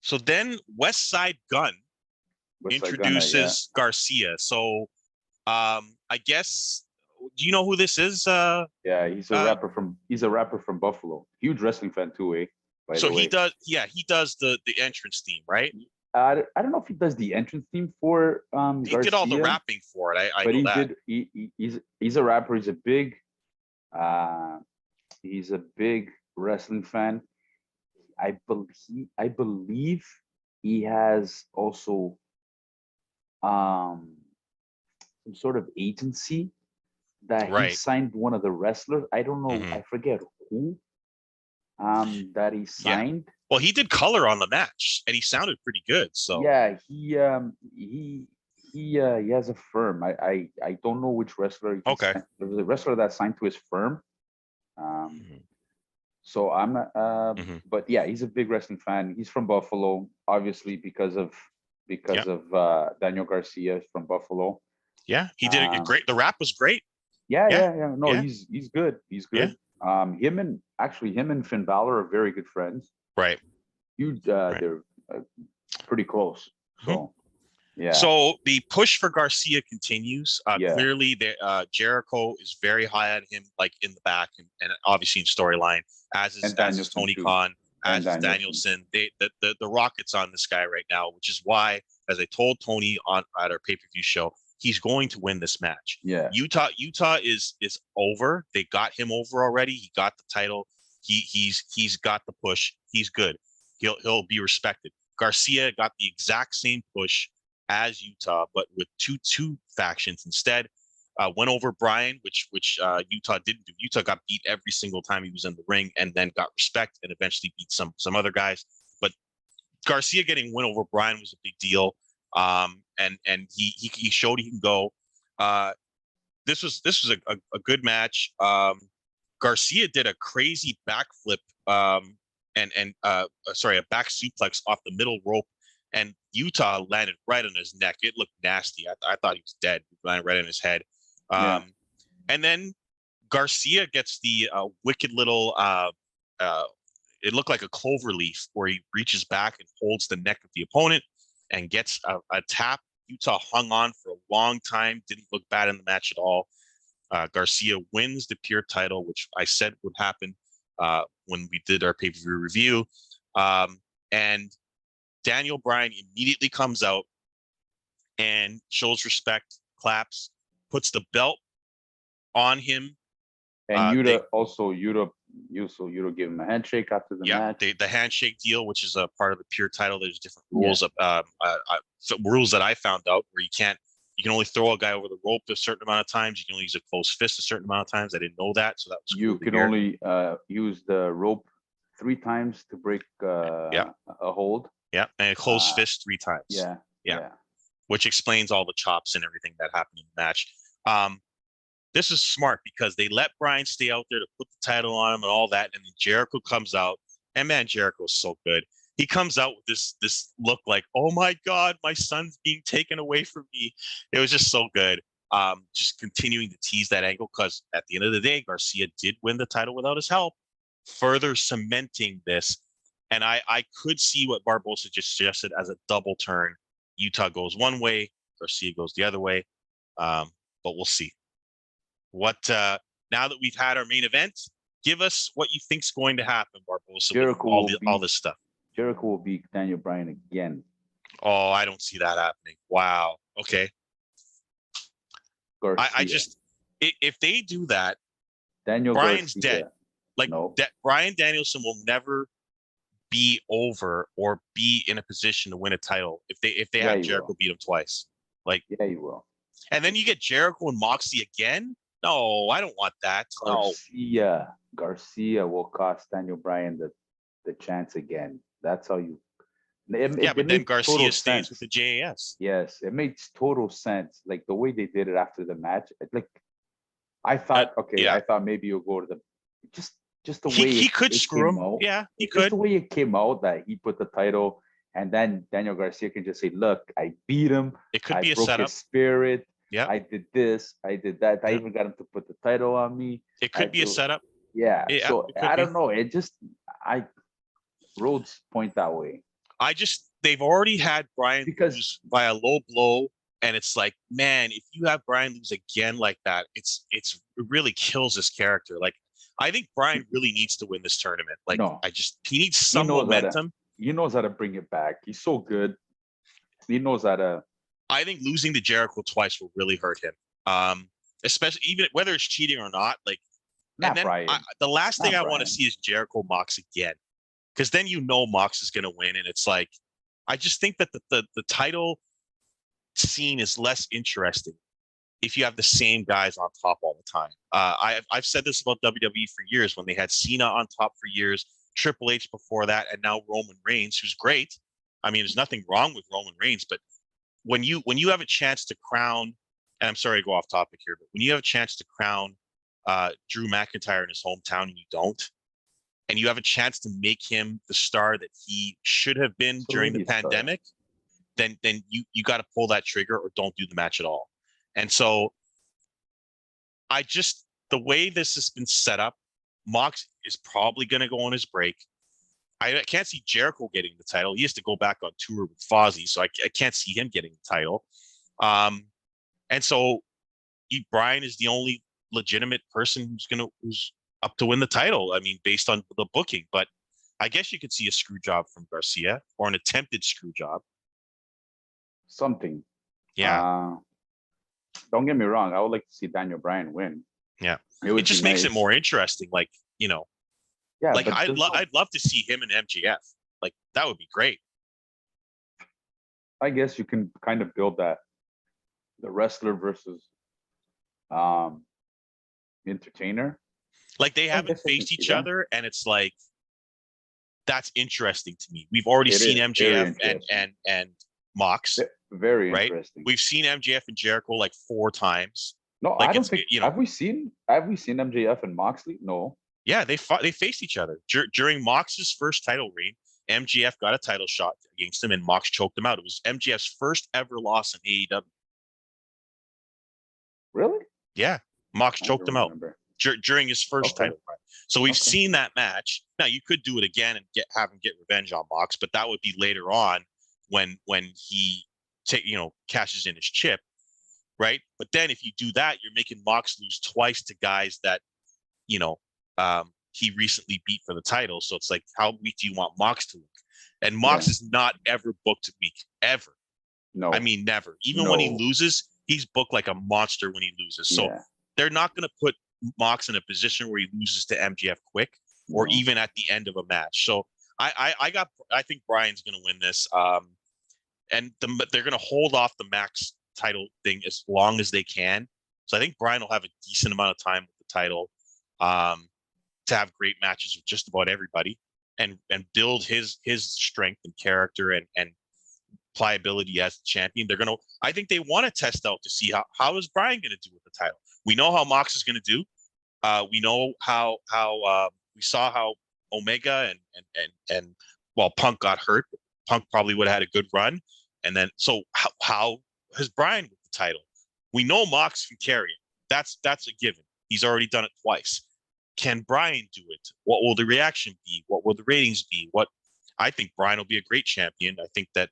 So then West Side Gun introduces Garcia. So I guess, do you know who this is? Yeah, he's a rapper from Buffalo. Huge wrestling fan too, eh? By the way. He does the entrance theme, right? I don't know if he does the entrance theme for He Garcia, did all the rapping for it. I but know he that. did. He's a rapper. He's a big wrestling fan. I believe he has also some sort of agency that he signed one of the wrestlers. I don't know. I forget who that he signed. Yeah. Well, he did color on the match, and he sounded pretty good. So yeah, he has a firm. I don't know which wrestler. Okay. There was a wrestler that signed to his firm. So I'm but yeah, he's a big wrestling fan. He's from Buffalo, obviously because of Daniel Garcia from Buffalo. Yeah, he did a great. The rap was great. Yeah. No, he's good. He's good. Yeah. Him and Finn Balor are very good friends. Right. They're pretty close. So yeah. So the push for Garcia continues. Clearly, Jericho is very high on him, like in the back, and obviously in storyline, as is Tony Khan, as is Danielson. The rocket's on this guy right now, which is why, as I told Tony at our pay-per-view show, he's going to win this match. Yeah. Utah is over. They got him over already. He got the title. He's got the push. He's good. He'll be respected. Garcia got the exact same push as Utah, but with two factions instead. Went over Bryan, which Utah didn't do. Utah got beat every single time he was in the ring, and then got respect and eventually beat some other guys. But Garcia getting win over Bryan was a big deal. And he showed he can go. This was a good match. Garcia did a crazy backflip, a back suplex off the middle rope, and Utah landed right on his neck. It looked nasty. I thought he was dead. He landed right on his head. And then Garcia gets the wicked little. It looked like a clover leaf where he reaches back and holds the neck of the opponent and gets a tap. Utah hung on for a long time, didn't look bad in the match at all. Garcia wins the pure title, which I said would happen when we did our pay-per-view review. And Daniel Bryan immediately comes out and shows respect, claps, puts the belt on him. And Yuta gave him a handshake after the match. The handshake deal, which is a part of the pure title. There's different rules rules that I found out where you can only throw a guy over the rope a certain amount of times. You can only use a closed fist a certain amount of times. I didn't know that, so that was you can only use the rope 3 times to break a hold. Yeah, and a closed fist 3 times. Yeah. Which explains all the chops and everything that happened in the match. This is smart because they let Bryan stay out there to put the title on him and all that, and then Jericho comes out, and man, Jericho's so good. He comes out with this look like, oh my God, my son's being taken away from me. It was just so good. Just continuing to tease that angle because at the end of the day, Garcia did win the title without his help, further cementing this. And I could see what Barbosa just suggested as a double turn Utah goes one way, Garcia goes the other way. But we'll see. What now that we've had our main event, give us what you think's going to happen, Barbosa, Jericho with all this stuff. Jericho will beat Daniel Bryan again. Oh, I don't see that happening. Wow. Okay. I just if they do that, Bryan's dead. Like Bryan Danielson will never be over or be in a position to win a title if they have Jericho beat him twice. Like you will. And then you get Jericho and Moxley again. No, I don't want that. Garcia will cost Daniel Bryan the chance again. That's how you. But then Garcia stays with the JAS. Yes, it makes total sense. Like the way they did it after the match. Like I thought, I thought maybe you'll go to the just the way he could screw him. Out. Yeah, he could. Just the way it came out that he put the title, and then Daniel Garcia can just say, "Look, I beat him. It could be a broke setup. His spirit. Yeah, I did this. I did that. I even got him to put the title on me. It could be a setup. Yeah. So I don't know. It just roads point that way. They've already had Bryan lose by a low blow, and it's like, man, if you have Bryan lose again like that, it really kills his character. Like, I think Bryan really needs to win this tournament. Like, he needs some momentum. He knows how to bring it back. He's so good. He knows how to. I think losing to Jericho twice will really hurt him. Especially even whether it's cheating or not. Like, and then the last thing I want to see is Jericho Mox again, because then Mox is going to win, and it's like, I just think that the title scene is less interesting if you have the same guys on top all the time. I've said this about WWE for years, when they had Cena on top for years, Triple H before that, and now Roman Reigns, who's great. I mean, there's nothing wrong with Roman Reigns, but when you have a chance to crown, and I'm sorry to go off topic here, but when you have a chance to crown Drew McIntyre in his hometown and you don't, and you have a chance to make him the star that he should have been during the pandemic, then you got to pull that trigger or don't do the match at all. And so the way this has been set up, Mox is probably going to go on his break. I can't see Jericho getting the title. He has to go back on tour with Fozzy, so I can't see him getting the title. And so Bryan is the only legitimate person who's up to win the title. I mean, based on the booking, but I guess you could see a screw job from Garcia or an attempted screw job. Something. Yeah. Don't get me wrong. I would like to see Daniel Bryan win. Yeah. It just makes it more interesting. Like, yeah, like I'd love to see him and MJF. Like, that would be great. I guess you can kind of build that, the wrestler versus entertainer. Like, they haven't faced each other, and it's like, that's interesting to me. We've already seen MJF and Mox. Very right? Interesting. We've seen MJF and Jericho like 4 times. No, like, I don't think. Have we seen MJF and Moxley? No. Yeah, they faced each other during Mox's first title reign. MJF got a title shot against him, and Mox choked him out. It was MJF's first ever loss in AEW. Really? Yeah, Mox choked him out during his first title run. So we've seen that match. Now you could do it again and have him get revenge on Mox, but that would be later on when he cashes in his chip, right? But then if you do that, you're making Mox lose twice to guys that he recently beat for the title. So it's like, how weak do you want Mox to look? And Mox is not ever booked weak, ever. No, I mean, never. Even when he loses, he's booked like a monster when he loses. So they're not going to put Mox in a position where he loses to MJF quick, or even at the end of a match. So I think Bryan's going to win this. And they're going to hold off the Max title thing as long as they can. So I think Bryan will have a decent amount of time with the title to have great matches with just about everybody and build his strength and character and pliability as the champion. I think they want to test out to see how is Bryan going to do with the title. We know how Mox is going to do. We know how we saw how Omega and Punk got hurt. Punk probably would have had a good run. And then, so how has Bryan with the title? We know Mox can carry it. That's a given. He's already done it twice. Can Bryan do it? What will the reaction be? What will the ratings be? I think Bryan will be a great champion. I think that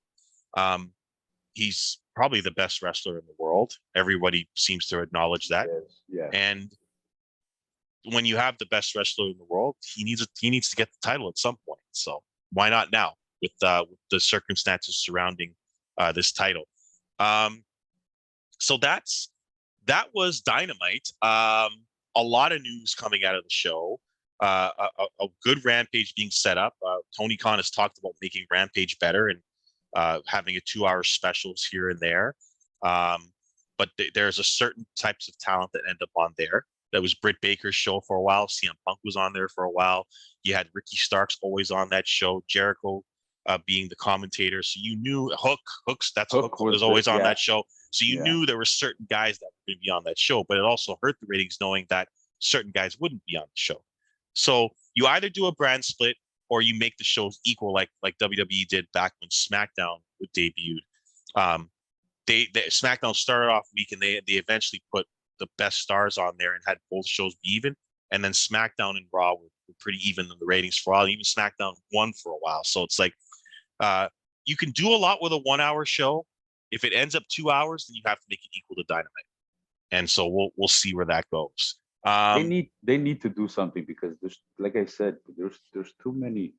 he's probably the best wrestler in the world. Everybody seems to acknowledge that. Yes. And when you have the best wrestler in the world, he needs to get the title at some point. So why not now with the circumstances surrounding this title? So that was Dynamite. A lot of news coming out of the show. A good Rampage being set up. Tony Khan has talked about making Rampage better and having a 2-hour specials here and there. But there's a certain types of talent that end up on there. That was Britt Baker's show for a while. CM Punk was on there for a while. You had Ricky Starks always on that show. Jericho being the commentator. So you knew Hook was always on that show. So you knew there were certain guys that were going to be on that show, but it also hurt the ratings knowing that certain guys wouldn't be on the show. So you either do a brand split or you make the shows equal, like WWE did back when SmackDown debuted. They SmackDown started off weak, and they eventually put the best stars on there and had both shows be even. And then SmackDown and Raw were pretty even in the ratings for a while. Even SmackDown won for a while. So it's like you can do a lot with a 1-hour show. If it ends up 2 hours, then you have to make it equal to Dynamite. And so we'll see where that goes. They need to do something because there's, like I said, there's too many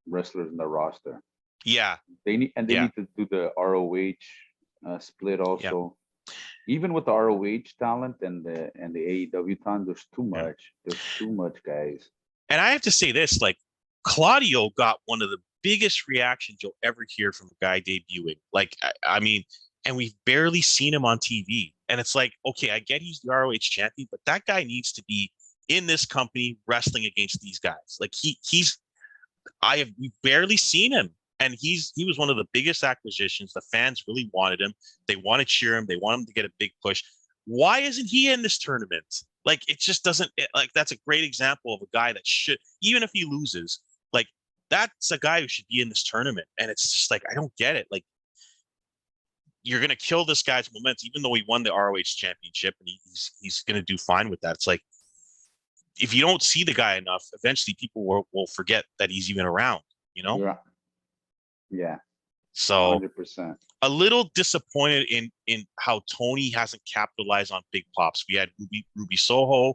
wrestlers in the roster. Yeah. They need to do the ROH split also. Yeah. Even with the ROH talent and the AEW talent, there's too much. There's too much, guys. And I have to say this, like Claudio got one of the biggest reactions you'll ever hear from a guy debuting. Like, I mean, and we've barely seen him on TV. And it's like, okay, I get he's the ROH champion, but that guy needs to be in this company wrestling against these guys. Like we've barely seen him. And he was one of the biggest acquisitions. The fans really wanted him. They want to cheer him. They want him to get a big push. Why isn't he in this tournament? Like, it just doesn't, like, that's a great example of a guy that should, even if he loses, like, that's a guy who should be in this tournament. And it's just like, I don't get it. Like, you're going to kill this guy's momentum, even though he won the ROH championship and he's going to do fine with that. It's like, if you don't see the guy enough, eventually people will forget that he's even around, you know? Yeah. So 100%. A little disappointed in how Tony hasn't capitalized on big pops. We had Ruby Soho,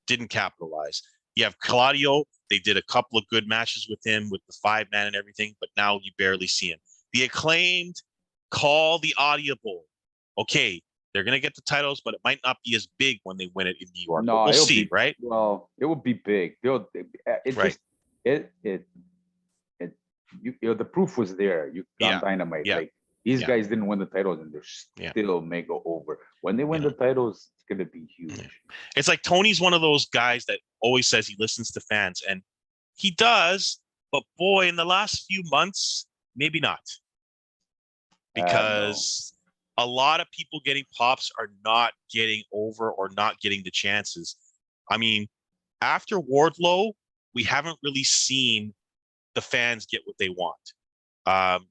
didn't capitalize. You have Claudio. They did a couple of good matches with him with the 5-man and everything, but now you barely see him. The Acclaimed call the audible. Okay, they're going to get the titles, but it might not be as big when they win it in New York. No, we'll see, right? Well, it would be big. The proof was there. You on Dynamite. Yeah. Like these guys didn't win the titles, and they're still mega over. When they win the titles, it's gonna be huge. Yeah. It's like Tony's one of those guys that always says he listens to fans, and he does. But boy, in the last few months, maybe not, because a lot of people getting pops are not getting over or not getting the chances. I mean, after Wardlow, we haven't really seen the fans get what they want.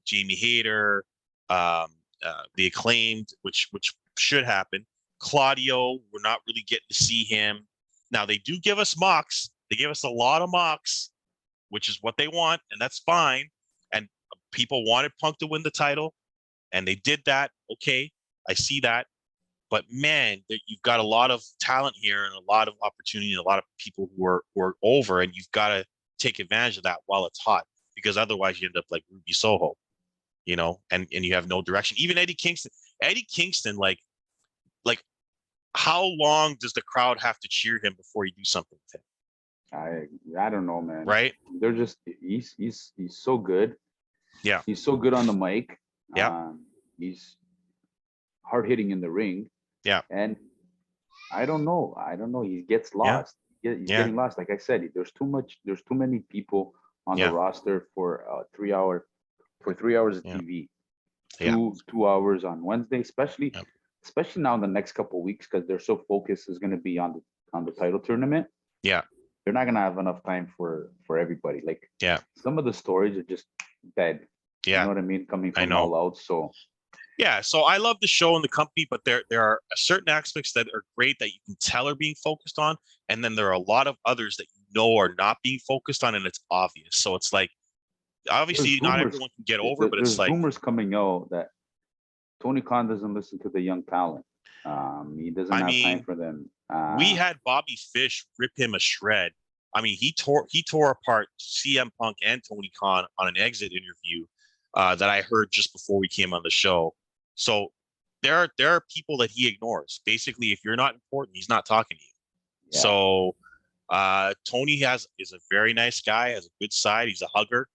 Jamie Hayter, the Acclaimed, which should happen. Claudio, we're not really getting to see him. Now they do give us mocks. They give us a lot of mocks, which is what they want, and that's fine. And people wanted Punk to win the title, and they did that. Okay, I see that. But man, you've got a lot of talent here and a lot of opportunity and a lot of people who are over, and you've got to take advantage of that while it's hot, because otherwise you end up like Ruby Soho, you know, and you have no direction. Even Eddie Kingston, like how long does the crowd have to cheer him before you do something with him? I don't know, man. Right? They're just he's so good. Yeah. He's so good on the mic. Yeah. He's hard hitting in the ring. Yeah. And I don't know. He gets lost. He's getting lost. Like I said, there's too many people on the roster for 3 hours of TV. 2 hours on Wednesday, especially now in the next couple of weeks, because they're so focused is going to be on the title tournament. Yeah. They're not going to have enough time for everybody. Like some of the stories are just dead. Yeah. You know what I mean? Coming from All Out. So so I love the show and the company, but there are certain aspects that are great that you can tell are being focused on, and then there are a lot of others that you know are not being focused on, and it's obvious. So it's like, obviously not everyone can get over, but it's like rumors coming out that Tony Khan doesn't listen to the young talent. He doesn't I have time mean, for them. we had Bobby Fish rip him a shred. I mean, he tore apart CM Punk and Tony Khan on an exit interview that I heard just before we came on the show. So there are people that he ignores. Basically, if you're not important, he's not talking to you. Yeah. So Tony is a very nice guy, has a good side. He's a hugger.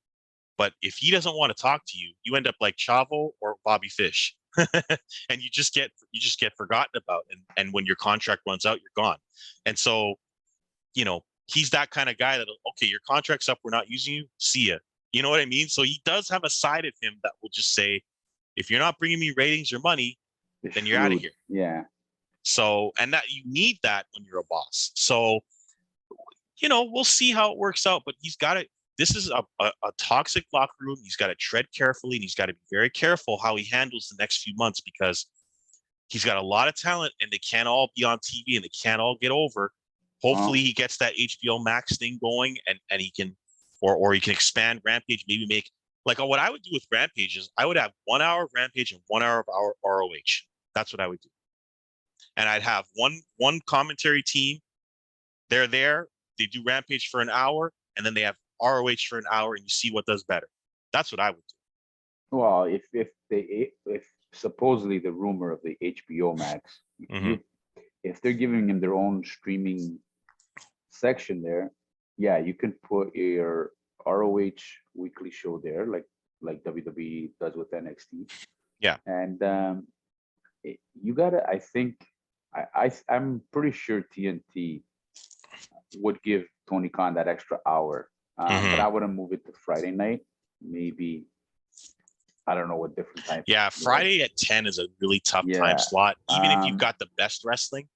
But if he doesn't want to talk to you, you end up like Chavo or Bobby Fish. And you just get forgotten about. And when your contract runs out, you're gone. And so, he's that kind of guy that, okay, your contract's up, we're not using you, see ya. You know what I mean? So he does have a side of him that will just say, if you're not bringing me ratings or money, then you're out of here. Yeah. So, and that you need that when you're a boss. So, we'll see how it works out, but he's got to, this is a toxic locker room. He's got to tread carefully, and he's got to be very careful how he handles the next few months, because he's got a lot of talent and they can't all be on TV and they can't all get over. Hopefully he gets that HBO Max thing going, and he can, or he can expand Rampage, maybe make, like, what I would do with Rampage is I would have 1 hour of Rampage and 1 hour of our ROH. That's what I would do. And I'd have one commentary team. They're there. They do Rampage for an hour, and then they have ROH for an hour, and you see what does better. That's what I would do. Well, if supposedly the rumor of the HBO Max, if they're giving him their own streaming section there, yeah, you can put your ROH weekly show there, like WWE does with NXT. Yeah, and you gotta. I think I'm pretty sure TNT would give Tony Khan that extra hour, but I wouldn't move it to Friday night. Maybe, I don't know what different time. Yeah, Friday at 10 is a really tough time slot, even if you've got the best wrestling.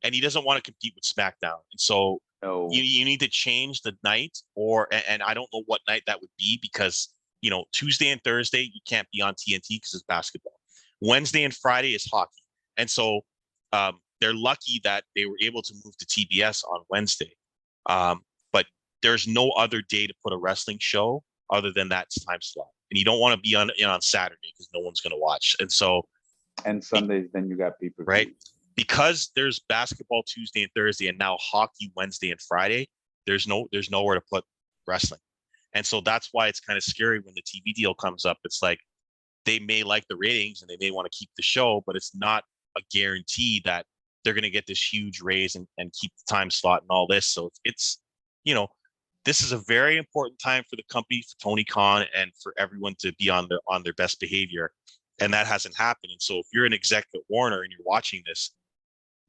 And he doesn't want to compete with SmackDown, and so you need to change the night, and I don't know what night that would be, because Tuesday and Thursday you can't be on TNT because it's basketball. Wednesday and Friday is hockey, and so they're lucky that they were able to move to TBS on Wednesday. But there's no other day to put a wrestling show other than that time slot, and you don't want to be on Saturday because no one's going to watch. And so, and Sundays, then you got people, right? Because there's basketball Tuesday and Thursday, and now hockey Wednesday and Friday. There's nowhere to put wrestling, and so that's why it's kind of scary when the TV deal comes up. It's like they may like the ratings and they may want to keep the show, but it's not a guarantee that they're going to get this huge raise and keep the time slot and all this. So it's this is a very important time for the company, for Tony Khan, and for everyone to be on their best behavior, and that hasn't happened. And so if you're an exec at Warner and you're watching this,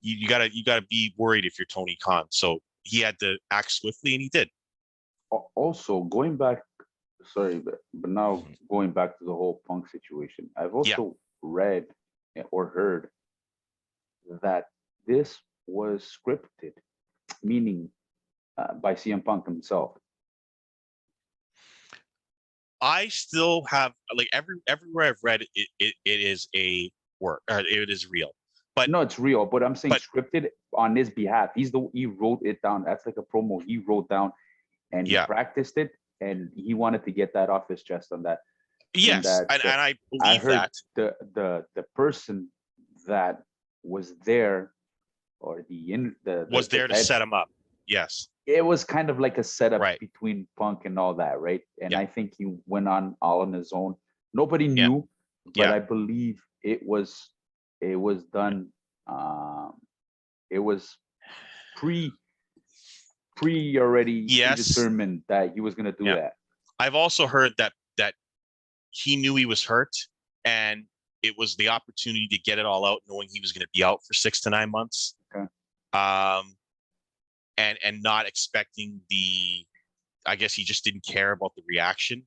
you gotta be worried if you're Tony Khan. So he had to act swiftly, and he did. Also, going back, sorry, but now going back to the whole Punk situation, I've also read or heard that this was scripted, meaning by CM Punk himself. I still have, like, everywhere I've read it is a work, it is real. But no, it's real. But I'm saying scripted on his behalf. He wrote it down. That's like a promo he wrote down, and he practiced it, and he wanted to get that off his chest on that. Yes, and I believe I heard that the person that was there, or was there to set him up. Yes, it was kind of like a setup between Punk and all that, right? And I think he went on all on his own. Nobody knew, but I believe it was done. It was pre already determined that he was going to do that. I've also heard that he knew he was hurt, and it was the opportunity to get it all out, knowing he was going to be out for 6 to 9 months. Okay. And not expecting I guess he just didn't care about the reaction.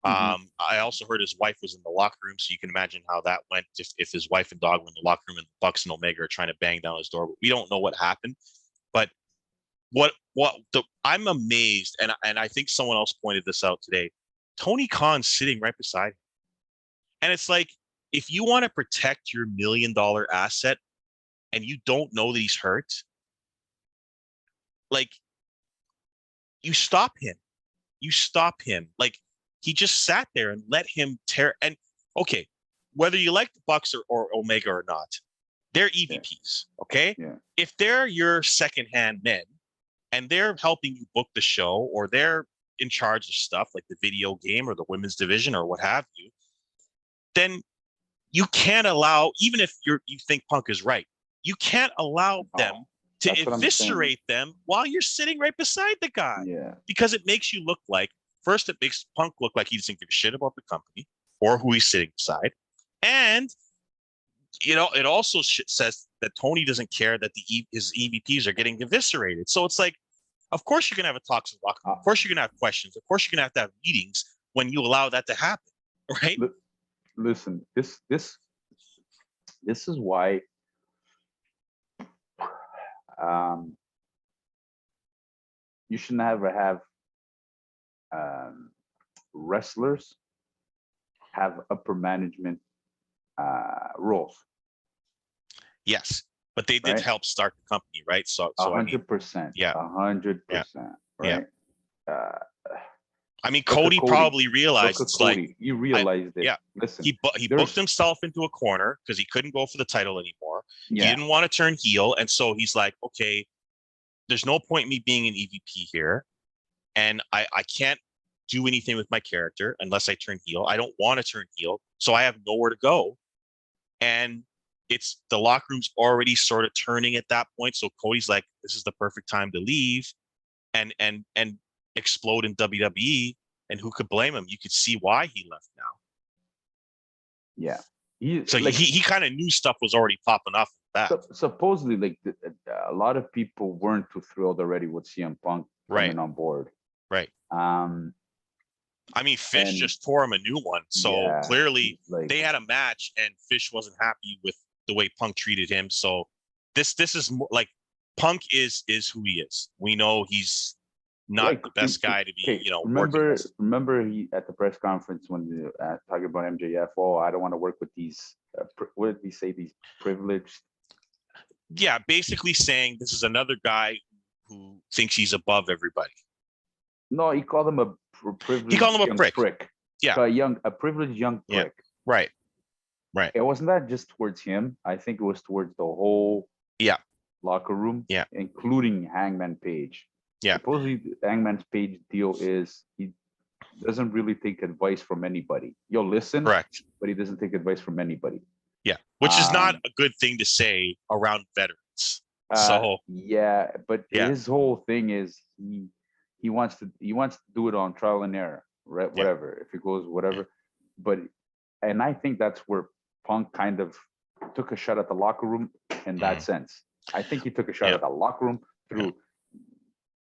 I also heard his wife was in the locker room, so you can imagine how that went if his wife and dog were in the locker room and Bucks and Omega are trying to bang down his door. But we don't know what happened. But I'm amazed, and I think someone else pointed this out today. Tony Khan's sitting right beside him. And it's like, if you want to protect your $1 million asset and you don't know that he's hurt, like, you stop him. Like, he just sat there and let him tear. And okay, whether you like the Bucks or Omega or not, they're EVPs. Okay. Yeah. If they're your secondhand men and they're helping you book the show, or they're in charge of stuff like the video game or the women's division or what have you, then you can't allow, even if you think Punk is right, you can't allow them to eviscerate them while you're sitting right beside the guy. Yeah. Because it makes you look like, first, it makes Punk look like he doesn't give a shit about the company or who he's sitting beside. And, you know, it also says that Tony doesn't care that his EVPs are getting eviscerated. So it's like, of course you're going to have a toxic locker room. Of course you're going to have questions. Of course you're going to have meetings when you allow that to happen, right? Listen, this is why you should never have wrestlers have upper management roles. Yes, but they did help start the company, right? So 100%. Yeah, 100%. Right. Yeah. I mean, Cody probably realized it's Cody. like you realized it. Yeah. Listen, he booked himself into a corner because he couldn't go for the title anymore. Yeah. He didn't want to turn heel, and so he's like, okay, there's no point in me being an EVP here, and I can't do anything with my character unless I turn heel. I don't want to turn heel, so I have nowhere to go. And it's the locker room's already sort of turning at that point. So Cody's like, this is the perfect time to leave and explode in WWE. And who could blame him? You could see why he left now. Yeah. He kind of knew stuff was already popping off that. Supposedly, like a lot of people weren't too thrilled already with CM Punk coming on board. Right. I mean, Fish just tore him a new one. So clearly they had a match and Fish wasn't happy with the way Punk treated him. So this is more like Punk is who he is. We know he's not the best guy to be, remember he at the press conference when talking about MJF, I don't want to work with these, what did he say, these privileged? Yeah, basically saying this is another guy who thinks he's above everybody. No, he called him a privileged prick. Yeah. A privileged young prick. Right. It wasn't that just towards him. I think it was towards the whole locker room, including Hangman Page. Yeah. Supposedly Hangman Page deal is he doesn't really take advice from anybody. You'll listen, correct, but he doesn't take advice from anybody. Yeah, which is not a good thing to say around veterans. But his whole thing is he wants to do it on trial and error, right? Whatever, if it goes whatever. And I think that's where Punk kind of took a shot at the locker room in that sense. I think he took a shot at the locker room through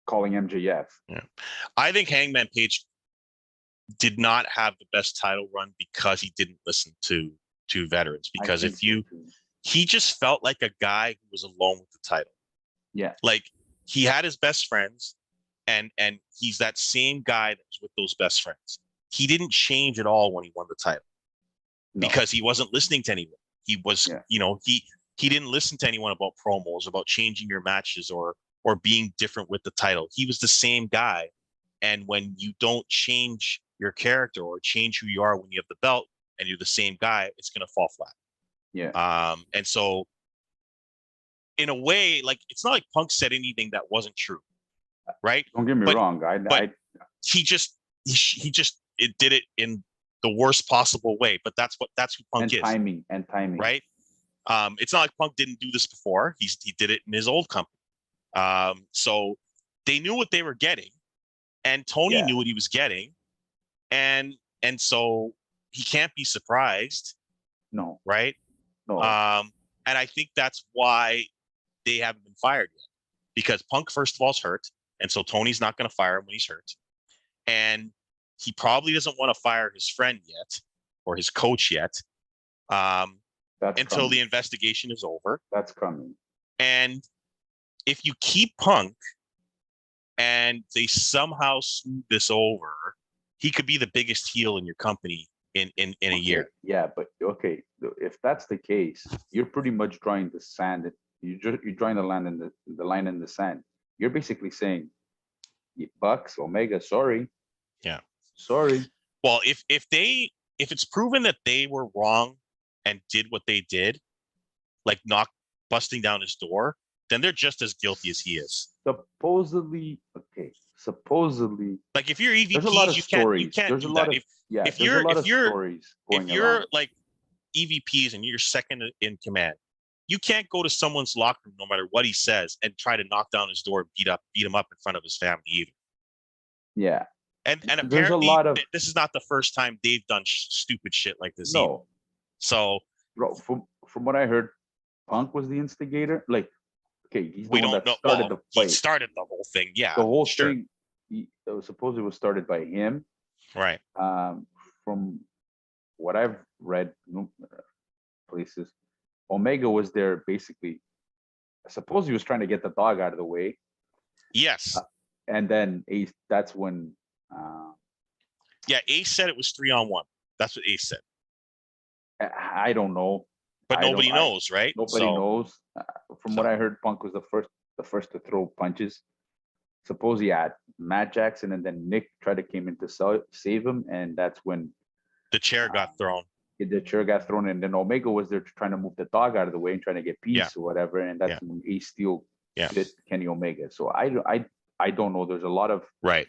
calling MJF. Yeah, I think Hangman Page did not have the best title run because he didn't listen to veterans. Because he just felt like a guy who was alone with the title. Yeah, like he had his best friends, and he's that same guy that was with those best friends. He didn't change at all when he won the title because he wasn't listening to anyone. He was, he didn't listen to anyone about promos, about changing your matches or being different with the title. He was the same guy. And when you don't change your character or change who you are when you have the belt and you're the same guy, it's going to fall flat. Yeah. And so in a way, like, it's not like Punk said anything that wasn't true. Right. Don't get me wrong. He just did it in the worst possible way, but that's who Punk is. Timing. Right. It's not like Punk didn't do this before. He did it in his old company. So they knew what they were getting, and Tony knew what he was getting, and so he can't be surprised. No. Right. No. And I think that's why they haven't been fired yet, because Punk, first of all, is hurt, and so Tony's not going to fire him when he's hurt, and he probably doesn't want to fire his friend yet or his coach yet, until the investigation is over. That's coming. And if you keep Punk and they somehow smooth this over, he could be the biggest heel in your company in a year. Yeah, but okay, if that's the case, you're pretty much drawing the sand. You're drawing the line in the sand. You're basically saying, Bucks, Omega, sorry. Yeah. Sorry. Well, if it's proven that they were wrong and did what they did, like busting down his door, then they're just as guilty as he is. Supposedly, like if you're EVPs, there's a lot of you stories. can't There's do a lot that. of If there's a lot of you're stories if going you're around. like EVPs and you're second in command, you can't go to someone's locker room no matter what he says and try to knock down his door, beat him up in front of his family either. Yeah. And there's a apparently lot of this is not the first time they've done stupid shit like this either. no. So Bro, from what I heard, Punk was the instigator. Like, okay, he's the we one don't that know. started the He fight. started the whole thing. Yeah, The whole sure. thing, it was supposedly was started by him. Right. From what I've read places, Omega was there basically. I suppose he was trying to get the dog out of the way. Yes. And then Ace, that's when. Yeah, Ace said it was 3-on-1. That's what Ace said. I don't know. But nobody knows, right? Nobody knows. From what I heard, Punk was the first to throw punches. Suppose he had Matt Jackson, and then Nick tried to came in to save him, and that's when the chair got thrown. The chair got thrown, and then Omega was there trying to move the dog out of the way and trying to get peace or whatever, and that's when Ace Steel hit Kenny Omega. So I don't know. There's a lot of right.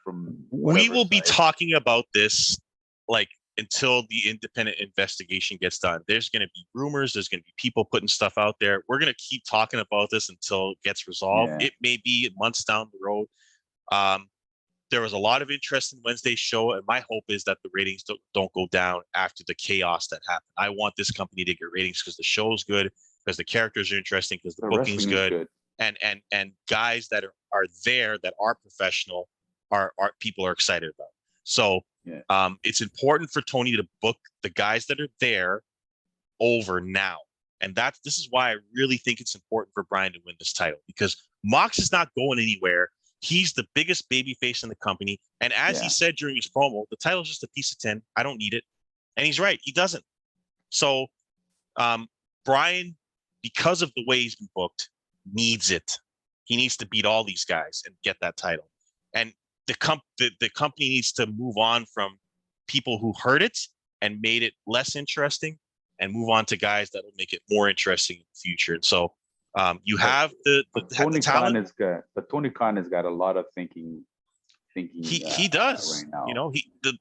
From we will be talking about this like until the independent investigation gets done. There's going to be rumors. There's going to be people putting stuff out there. We're going to keep talking about this until it gets resolved. It may be months down the road. There was a lot of interest in Wednesday's show, and my hope is that the ratings don't go down after the chaos that happened. I want this company to get ratings because the show's good, because the characters are interesting, because the booking's good. And guys that are there that are professional are people are excited about. So it's important for Tony to book the guys that are there over now. And this is why I really think it's important for Brian to win this title, because Mox is not going anywhere. He's the biggest babyface in the company. And as he said during his promo, the title's just a piece of tin. I don't need it. And he's right. He doesn't. So Brian, because of the way he's been booked, needs it. He needs to beat all these guys and get that title. And the company needs to move on from people who hurt it and made it less interesting and move on to guys that will make it more interesting in the future. And so you have the Tony talent. Khan is good, but Tony Khan has got a lot of thinking. He does. Right now. You know,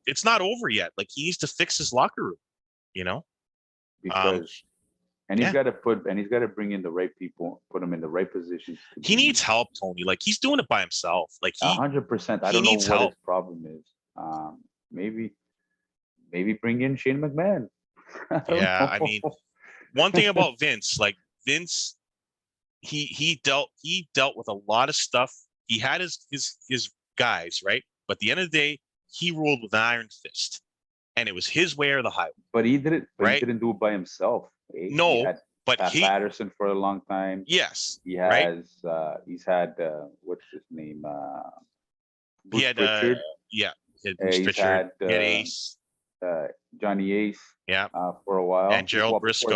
it's not over yet. Like, he needs to fix his locker room. You know, because he's got to bring in the right people, put them in the right positions. He needs help, Tony. Like, he's doing it by himself. Like, 100%. I don't know what his problem is. Maybe bring in Shane McMahon. I mean, one thing about Vince, like Vince, he dealt with a lot of stuff. He had his guys, right? But at the end of the day, he ruled with an iron fist, and it was his way or the highway. But he did it. But right? He didn't do it by himself. No, he had but Pat Patterson for a long time. Yes, he has. Right? He's had what's his name? Bruce he had Pritchard. Bruce Pritchard. He had Ace. Johnny Ace. Yeah. For a while. And Gerald Briscoe.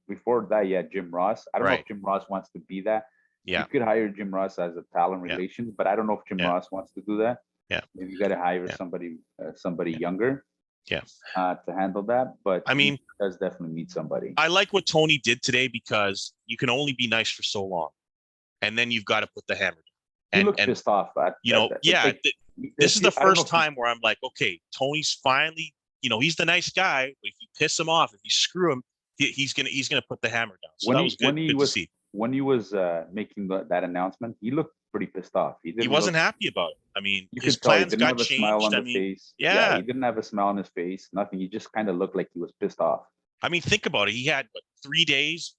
Before that, he had Jim Ross. I don't know if Jim Ross wants to be that. Yeah. You could hire Jim Ross as a talent relations, but I don't know if Jim Ross wants to do that. Yeah. Maybe you got to hire somebody younger. Yeah. To handle that. But I mean, he does definitely need somebody. I like what Tony did today, because you can only be nice for so long, and then you've got to put the hammer down. He looked pissed off. This is the first time where I'm like, okay, Tony's finally, he's the nice guy. But if you piss him off, if you screw him, he's gonna put the hammer down. So that was good to see. When he was making that announcement, he looked pretty pissed off. He wasn't happy about it. I mean, his plans got changed. Smile on his face. Yeah, he didn't have a smile on his face. Nothing. He just kind of looked like he was pissed off. I mean, think about it. He had 2 days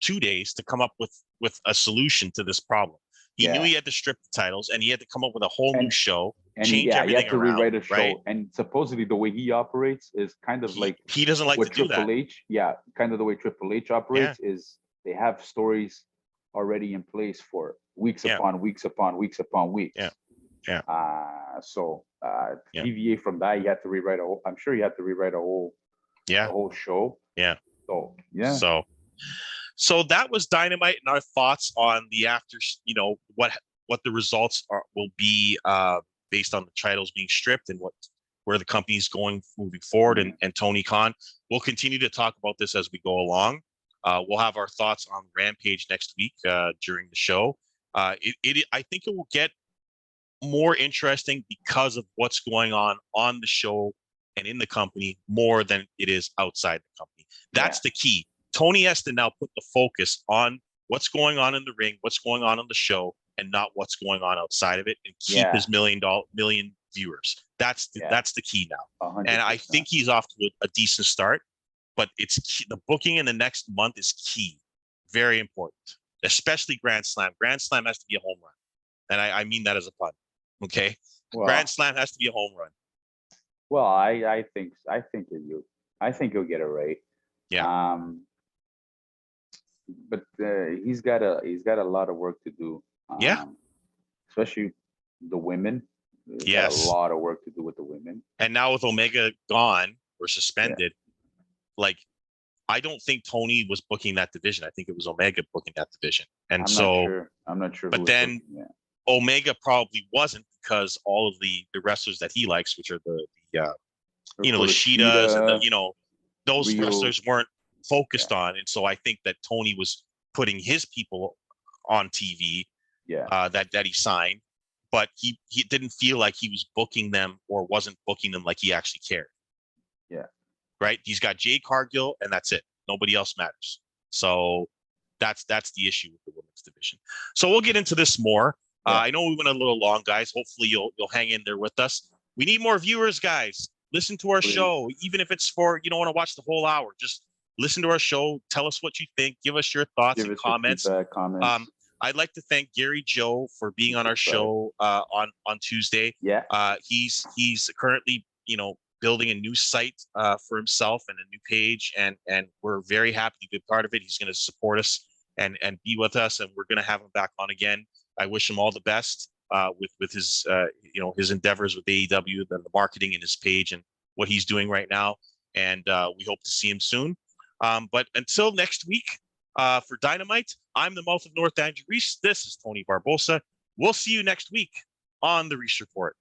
to come up with a solution to this problem. He knew he had to strip the titles, and he had to come up with a whole new show, change everything around. He had to rewrite a show. Right? And supposedly the way he operates is kind of like he doesn't like to do Triple H. Yeah, kind of the way Triple H operates is they have stories already in place for weeks upon weeks upon weeks upon weeks. Yeah. So deviate from that, you had to rewrite I'm sure you had to rewrite a whole show. Yeah. So yeah. So that was Dynamite, and our thoughts on the after, what the results will be based on the titles being stripped, and what where the company's going moving forward, and Tony Khan. We'll continue to talk about this as we go along. We'll have our thoughts on Rampage next week during the show. I think it will get more interesting because of what's going on the show and in the company more than it is outside the company. That's the key. Tony has to now put the focus on what's going on in the ring, what's going on the show, and not what's going on outside of it, and keep his million viewers. That's the key now. 100%. And I think he's off to a decent start, but it's key. The booking in the next month is key. Very important, especially Grand Slam. Grand Slam has to be a home run. And I mean that as a pun. Okay. Well, Grand Slam has to be a home run. Well, I think he'll get it right. Yeah. But he's got a lot of work to do. Especially the women. He's got a lot of work to do with the women. And now with Omega gone or suspended, like, I don't think Tony was booking that division. I think it was Omega booking that division. And I'm not sure. But then Omega probably wasn't, because all of the wrestlers that he likes, which are the Shidas and those Rio wrestlers weren't focused on. And so I think that Tony was putting his people on TV that he signed, but he didn't feel like he was booking them or wasn't booking them like he actually cared. Yeah. Right. He's got Jade Cargill, and that's it. Nobody else matters. So that's the issue with the women's division. So we'll get into this more. I know we went a little long, guys. Hopefully you'll hang in there with us. We need more viewers, guys. Listen to our show, even if it's for you don't want to watch the whole hour. Just listen to our show. Tell us what you think. Give us your thoughts and comments. I'd like to thank Gary Joe for being on our show on Tuesday. Yeah. He's currently building a new site for himself and a new page, and we're very happy to be part of it. He's going to support us and be with us, and we're going to have him back on again. I wish him all the best with his his endeavors with AEW, and the marketing and his page and what he's doing right now. And we hope to see him soon. But until next week, for Dynamite, I'm the Mouth of North, AndrEW. This is Tony Barbosa. We'll see you next week on the Reese Report.